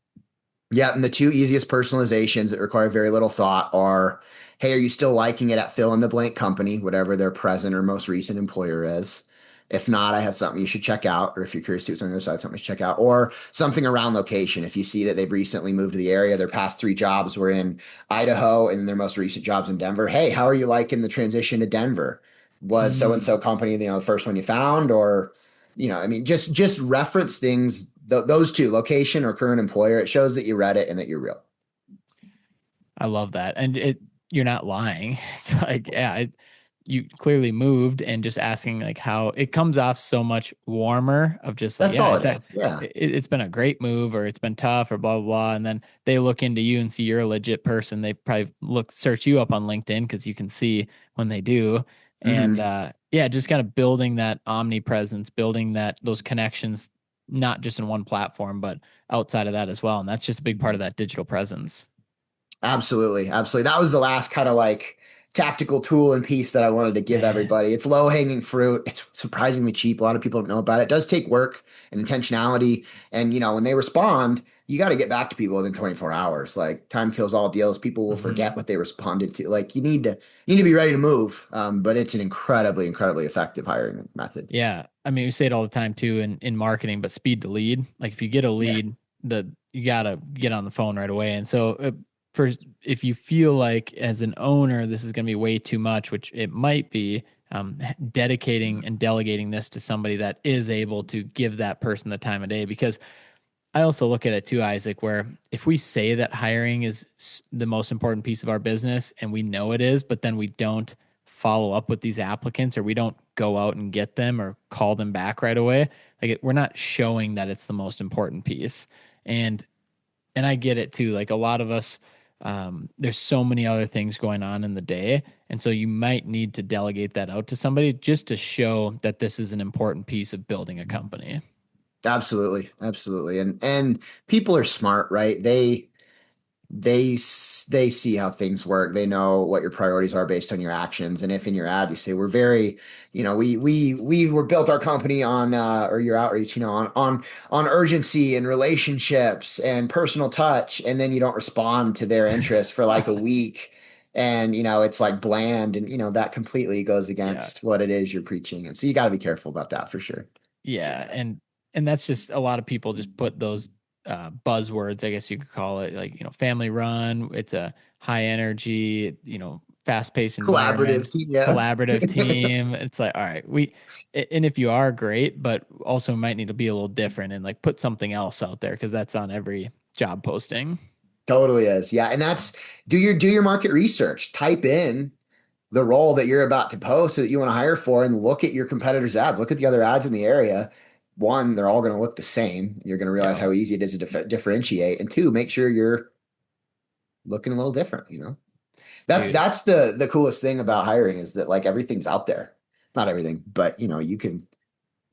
Yeah, and the two easiest personalizations that require very little thought are, hey, are you still liking it at fill in the blank company, whatever their present or most recent employer is? If not, I have something you should check out. Or if you're curious to what's on the other side, something you should check out. Or something around location. If you see that they've recently moved to the area, their past three jobs were in Idaho and their most recent jobs in Denver. Hey, how are you liking the transition to Denver? Was so and Mm, so company, the first one you found, or I mean, just reference things, those two, location or current employer. It shows that you read it and that you're real. I love that. And you're not lying. It's like, yeah, you clearly moved and just asking like how it comes off so much warmer of just like, That's yeah, all it is. Yeah. it's been a great move or it's been tough or blah, blah, blah. And then they look into you and see you're a legit person. They probably search you up on LinkedIn because you can see when they do. And Hmm. yeah, just kind of building that omnipresence, building those connections, not just in one platform, but outside of that as well. And that's just a big part of that digital presence. Absolutely. Absolutely. That was the last kind of like tactical tool and piece that I wanted to give Man. everybody. It's low hanging fruit. It's surprisingly cheap. A lot of people don't know about it. It does take work and intentionality. And, when they respond, you got to get back to people within 24 hours. Like time kills all deals. People will Mhm. forget what they responded to. Like you need to be ready to move. But it's an incredibly, incredibly effective hiring method. Yeah. I mean, we say it all the time too in marketing, but speed to lead. Like if you get a Yeah. lead, you gotta get on the phone right away. And so for if you feel like as an owner this is going to be way too much, which it might be, dedicating and delegating this to somebody that is able to give that person the time of day. Because I also look at it too, Isaac, where if we say that hiring is the most important piece of our business and we know it is, but then we don't follow up with these applicants or we don't go out and get them or call them back right away, we're not showing that it's the most important piece. And I get it too. Like a lot of us, there's so many other things going on in the day, and so you might need to delegate that out to somebody just to show that this is an important piece of building a company. Absolutely. Absolutely. And people are smart, right? They see how things work. They know what your priorities are based on your actions. And if in your ad you say we're very, we were built our company on or your outreach, on urgency and relationships and personal touch, and then you don't respond to their interest for like a week, and it's like bland, and that completely goes Yeah. against what it is you're preaching. And so you got to be careful about that for sure. Yeah, and that's just a lot of people just put those buzzwords, I guess you could call it, like family run. It's a high energy, fast paced Collaborative environment, team, yeah. collaborative team. It's like, all right, and if you are great, but also might need to be a little different and like put something else out there because that's on every job posting. Totally is. Yeah. And that's do your market research. Type in the role that you're about to post that you want to hire for and look at your competitors' ads. Look at the other ads in the area. One, they're all going to look the same. You're going to realize Yeah, how easy it is to differentiate. And two, make sure you're looking a little different. That's dude. that's the coolest thing about hiring is that like everything's out there. Not everything, but you can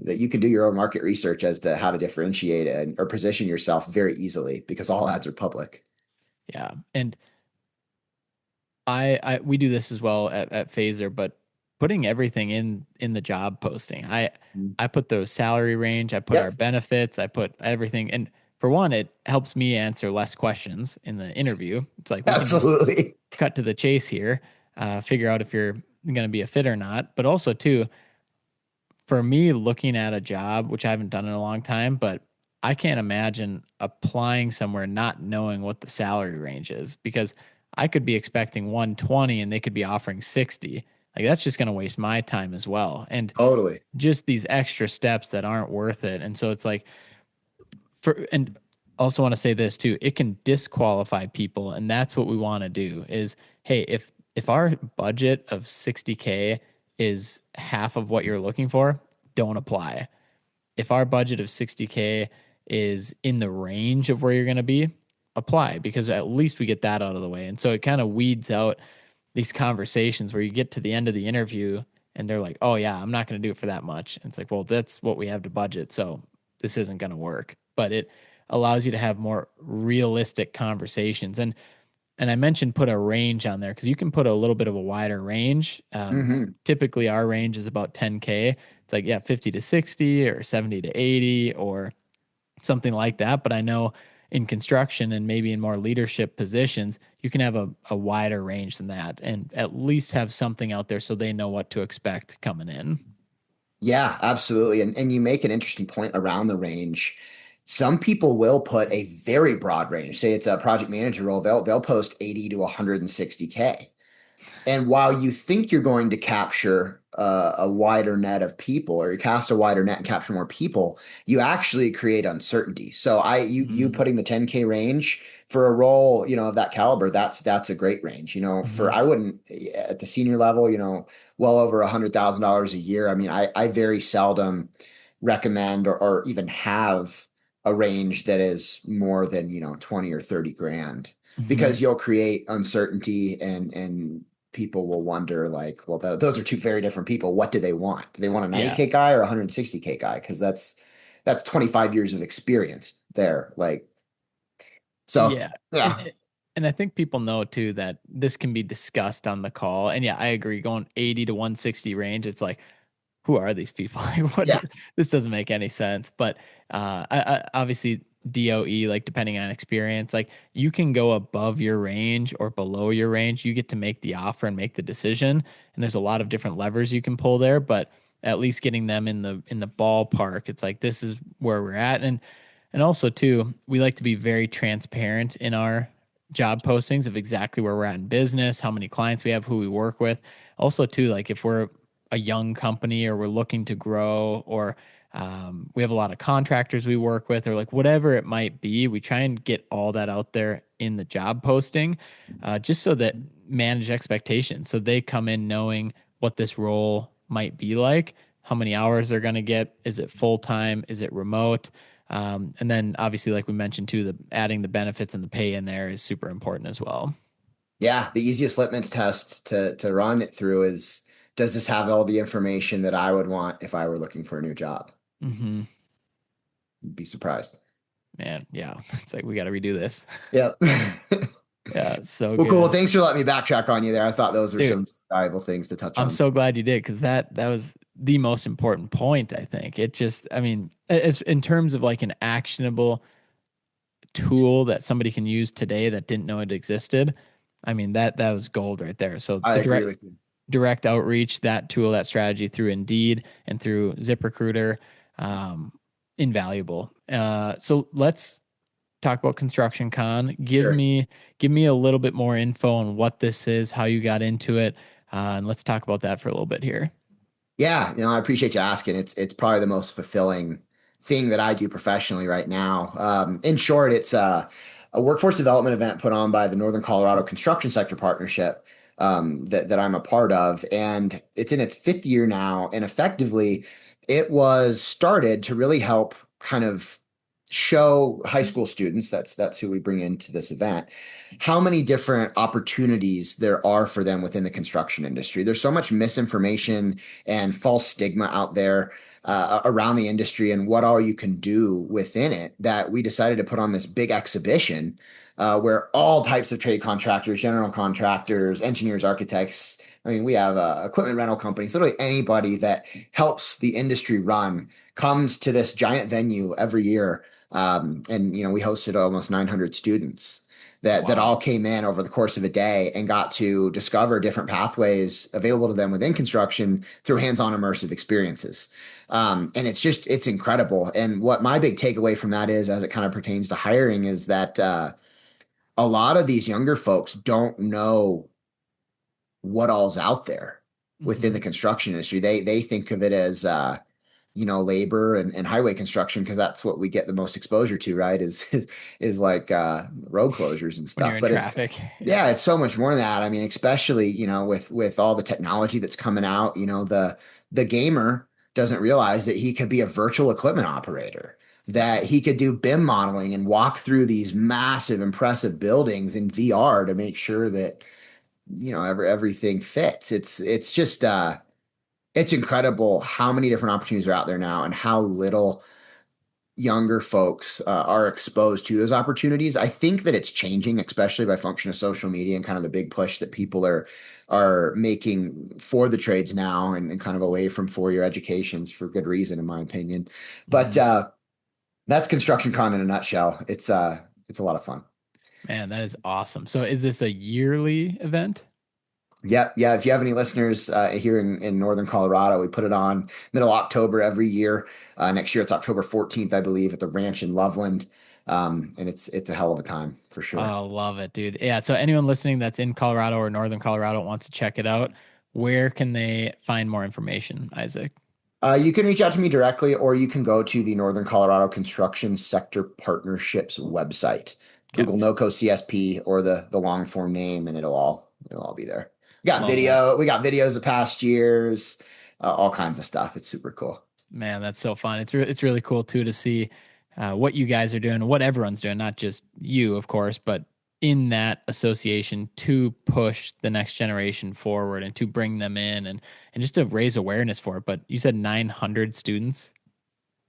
do your own market research as to how to differentiate and or position yourself very easily because all ads are public. Yeah, and I we do this as well at Phaser, but putting everything in the job posting. I put the salary range, I put our Yep, benefits, I put everything. And for one, it helps me answer less questions in the interview. It's like we can just absolutely. cut to the chase here, figure out if you're going to be a fit or not. But also too, for me looking at a job, which I haven't done in a long time, but I can't imagine applying somewhere not knowing what the salary range is because I could be expecting 120 and they could be offering 60. Like that's just going to waste my time as well. And Totally. just these extra steps that aren't worth it. And so it's like and also want to say this too, it can disqualify people and that's what we want to do is, hey, if our budget of 60K is half of what you're looking for, don't apply. If our budget of 60K is in the range of where you're going to be, apply because at least we get that out of the way. And so it kind of weeds out these conversations where you get to the end of the interview and they're like, oh, yeah, I'm not going to do it for that much. And it's like, well, that's what we have to budget. So this isn't going to work. But it allows you to have more realistic conversations. And I mentioned put a range on there because you can put a little bit of a wider range. Hmm. Typically, our range is about 10K. It's like, yeah, 50 to 60 or 70 to 80 or something like that. But I know in construction and maybe in more leadership positions, you can have a wider range than that and at least have something out there so they know what to expect coming in. Yeah, absolutely. And you make an interesting point around the range. Some people will put a very broad range. Say it's a project manager role, they'll post 80 to 160K. And while you think you're going to capture a wider net of people, or you cast a wider net and capture more people, you actually create uncertainty. So you Mm-hmm. putting the 10K range for a role, of that caliber, that's a great range. For Mm-hmm. I wouldn't at the senior level, well over $100,000 a year. I mean, I very seldom recommend or even have a range that is more than 20 or 30 grand Mm-hmm. because you'll create uncertainty and people will wonder like, well, those are two very different people. What do they want? Do they want a Yeah. 90K guy or a 160K guy? Because that's 25 years of experience there. Like, so Yeah. yeah, And I think people know too that this can be discussed on the call. And yeah, I agree. Going 80 to 160 range, it's like, who are these people? Like, yeah, this doesn't make any sense. But obviously, DOE, like depending on experience, like you can go above your range or below your range. You get to make the offer and make the decision. And there's a lot of different levers you can pull there. But at least getting them in the ballpark, it's like this is where we're at. And also too, we like to be very transparent in our job postings of exactly where we're at in business, how many clients we have, who we work with. Also too, like if we're a young company or we're looking to grow or we have a lot of contractors we work with or like whatever it might be, we try and get all that out there in the job posting just so that manage expectations. So they come in knowing what this role might be like, how many hours they're going to get. Is it full time? Is it remote? And then obviously, like we mentioned too, the adding the benefits and the pay in there is super important as well. yeah. The easiest litmus test to run it through is, does this have all the information that I would want if I were looking for a new job? Hmm. You'd be surprised. Man, yeah, it's like we got to redo this. Yep. Yeah, so Well, cool. good. Thanks for letting me backtrack on you there. I thought those were Dude, some valuable things to touch I'm on. so glad you did because that was the most important point, I think. It just, I mean, as in terms of like an actionable tool that somebody can use today that didn't know it existed, I mean, that was gold right there. So I the agree with you. direct outreach, that tool, that strategy through Indeed and through ZipRecruiter, um, invaluable. So let's talk about Construction Con. Sure. Give me a little bit more info on what this is, how you got into it, and let's talk about that for a little bit here. Yeah, I appreciate you asking. It's probably the most fulfilling thing that I do professionally right now. In short, it's a workforce development event put on by the Northern Colorado Construction Sector Partnership that I'm a part of, and it's in its fifth year now. And effectively, it was started to really help kind of show high school students, that's who we bring into this event, how many different opportunities there are for them within the construction industry. There's so much misinformation and false stigma out there around the industry and what all you can do within it that we decided to put on this big exhibition where all types of trade contractors, general contractors, engineers, architects. I mean, we have equipment rental companies, literally anybody that helps the industry run comes to this giant venue every year. And we hosted almost 900 students that Wow. all came in over the course of a day and got to discover different pathways available to them within construction through hands-on immersive experiences. And it's incredible. And what my big takeaway from that is, as it kind of pertains to hiring, is that a lot of these younger folks don't know what all's out there within Hmm. the construction industry. They think of it as labor and highway construction because that's what we get the most exposure to, right? Is like road closures and When you're stuff. in But it's traffic. Yeah. yeah, it's so much more than that. I mean, especially, with all the technology that's coming out, the gamer doesn't realize that he could be a virtual equipment operator. that he could do BIM modeling and walk through these massive, impressive buildings in VR to make sure that, everything fits. It's just it's incredible how many different opportunities are out there now and how little younger folks are exposed to those opportunities. I think that it's changing, especially by function of social media and kind of the big push that people are making for the trades now, and kind of away from four-year educations for good reason, in my opinion. But Mhm. that's construction con in a nutshell. It's a lot of fun. Man, that is awesome. So is this a yearly event? Yeah, yeah. If you have any listeners here in Northern Colorado, we put it on middle October every year. Next year it's October 14th, I believe, at the ranch in Loveland. And it's a hell of a time for sure. Oh, love it, dude. Yeah. So anyone listening that's in Colorado or Northern Colorado wants to check it out, where can they find more information, Isaac? You can reach out to me directly, or you can go to the Northern Colorado Construction Sector Partnerships website. Okay. Google NOCO CSP or the long form name, and it'll all be there. Love that. We got videos of past years, all kinds of stuff. It's super cool. Man, that's so fun. It's really cool too to see what you guys are doing, what everyone's doing, not just you, of course, but in that association to push the next generation forward and to bring them in and just to raise awareness for it. But you said 900 students.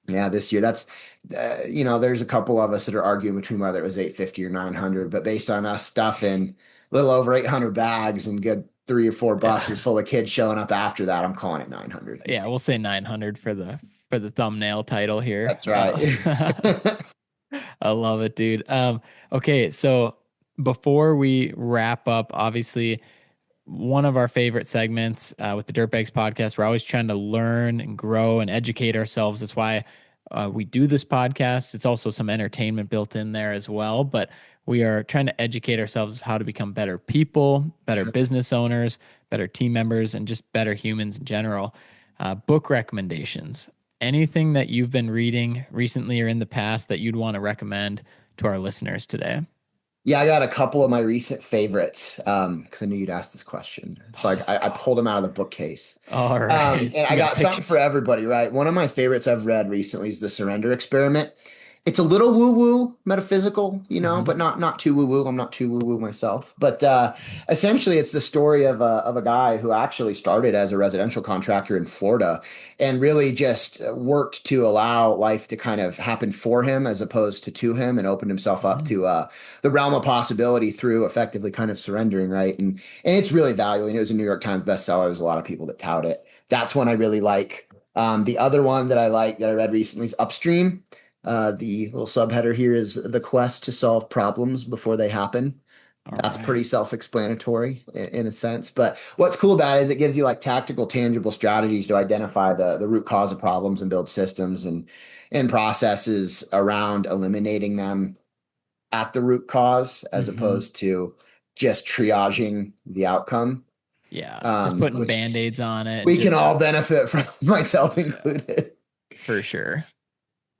Yeah, this year there's a couple of us that are arguing between whether it was 850 or 900, but based on us stuffing a little over 800 bags and good three or four Yeah. buses full of kids showing up after that, I'm calling it 900. Yeah, we'll say 900 for the thumbnail title here. That's right. I love it, dude. Okay, so before we wrap up, obviously one of our favorite segments with the Dirtbags podcast. We're always trying to learn and grow and educate ourselves. That's why we do this podcast. It's also some entertainment built in there as well. But we are trying to educate ourselves of how to become better people, better Sure. business owners, better team members, and just better humans in general. Book recommendations. Anything that you've been reading recently or in the past that you'd want to recommend to our listeners today? Yeah, I got a couple of my recent favorites because I knew you'd ask this question. So I pulled them out of the bookcase. All right. And We I got got something for pictures. everybody, right? One of my favorites I've read recently is The Surrender Experiment. It's a little woo-woo, metaphysical, Hmm. but not too woo-woo. I'm not too woo-woo myself. But essentially, it's the story of a guy who actually started as a residential contractor in Florida and really just worked to allow life to kind of happen for him as opposed to him, and opened himself up Hmm. to the realm of possibility through effectively kind of surrendering, right? And it's really valuable. It was a New York Times bestseller. There's a lot of people that tout it. That's one I really like. The other one that I like that I read recently is Upstream. The little subheader here is the quest to solve problems before they happen. All That's right. pretty self-explanatory in a sense. But what's cool about it is it gives you like tactical, tangible strategies to identify the root cause of problems and build systems and processes around eliminating them at the root cause as Hmm. opposed to just triaging the outcome, Yeah. Just putting which band-aids on it and we can just all benefit from, myself yeah, included. for sure.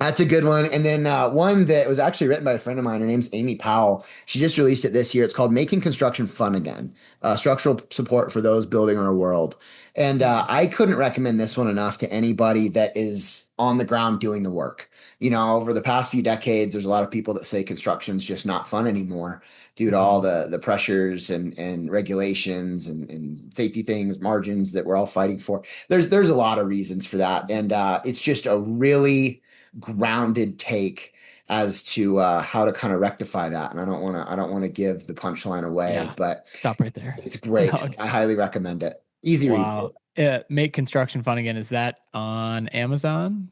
That's a good one. And then one that was actually written by a friend of mine. Her name's Amy Powell. She just released it this year. It's called Making Construction Fun Again, Structural Support for Those Building Our World. And Hmm. I couldn't recommend this one enough to anybody that is on the ground doing the work. Over the past few decades, there's a lot of people that say construction's just not fun anymore due to all Hmm. the pressures and regulations and safety things, margins that we're all fighting for. There's a lot of reasons for that. And it's just a really grounded take as to how to kind of rectify that. And I don't want to give the punchline away, Yeah. but Stop right there. it's No, great. I highly recommend it. Easy read. wow. Make construction fun again. Is that on Amazon?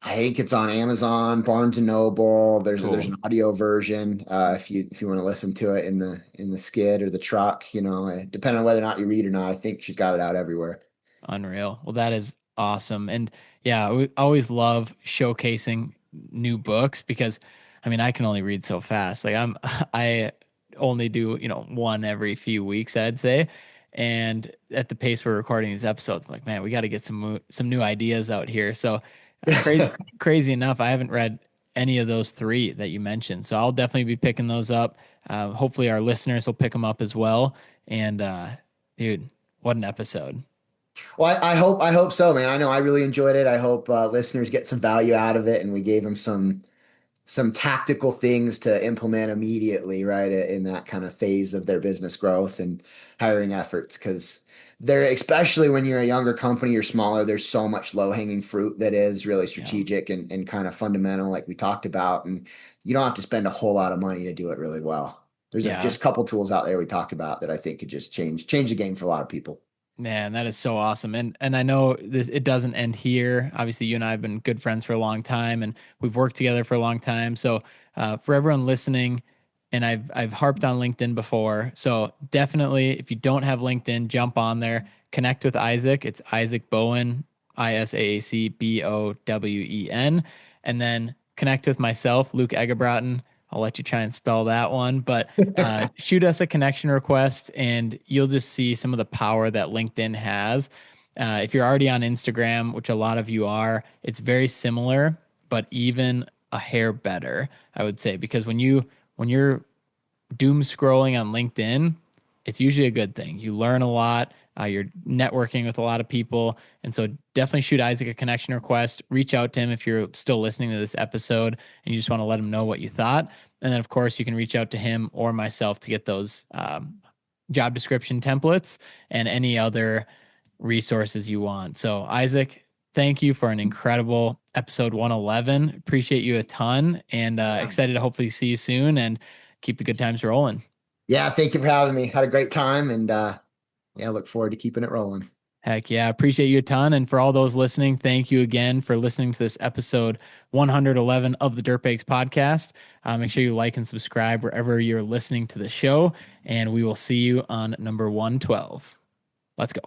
I think it's on Amazon, Barnes and Noble. There's Cool. an audio version if you want to listen to it in the skid or the truck. Depending on whether or not you read or not. I think she's got it out everywhere. Unreal. Well, that is awesome. And yeah, we always love showcasing new books because I mean, I can only read so fast. Like I only do, one every few weeks, I'd say. And at the pace we're recording these episodes, I'm like, man, we got to get some new ideas out here. So crazy enough, I haven't read any of those three that you mentioned. So I'll definitely be picking those up. Hopefully our listeners will pick them up as well. And dude, what an episode. Well, I hope so, man. I know I really enjoyed it. I hope listeners get some value out of it, and we gave them some tactical things to implement immediately, right, in that kind of phase of their business growth and hiring efforts. Because there, especially when you're a younger company or smaller, there's so much low-hanging fruit that is really Yeah. strategic and kind of fundamental, like we talked about. And you don't have to spend a whole lot of money to do it really well. There's Yeah. just a couple tools out there we talked about that I think could just change the game for a lot of people. Man, that is so awesome. And I know this it doesn't end here. Obviously, you and I have been good friends for a long time and we've worked together for a long time. So for everyone listening, and I've harped on LinkedIn before. So definitely if you don't have LinkedIn, jump on there, connect with Isaac. It's Isaac Bowen, ISAAC BOWEN. And then connect with myself, Luke Eggebraaten. I'll let you try and spell that one. But shoot us a connection request and you'll just see some of the power that LinkedIn has. If you're already on Instagram, which a lot of you are, it's very similar, but even a hair better, I would say, because when you're doom scrolling on LinkedIn, it's usually a good thing. You learn a lot. You're networking with a lot of people. And so definitely shoot Isaac a connection request. Reach out to him if you're still listening to this episode and you just want to let him know what you thought. And then, of course, you can reach out to him or myself to get those job description templates and any other resources you want. So, Isaac, thank you for an incredible episode 111. Appreciate you a ton and Yeah. excited to hopefully see you soon and keep the good times rolling. Yeah, thank you for having me. Had a great time and yeah, look forward to keeping it rolling. Heck yeah, appreciate you a ton. And for all those listening, thank you again for listening to this episode 111 of the Dirtbags podcast. Make sure you like and subscribe wherever you're listening to the show, and we will see you on number 112. Let's go.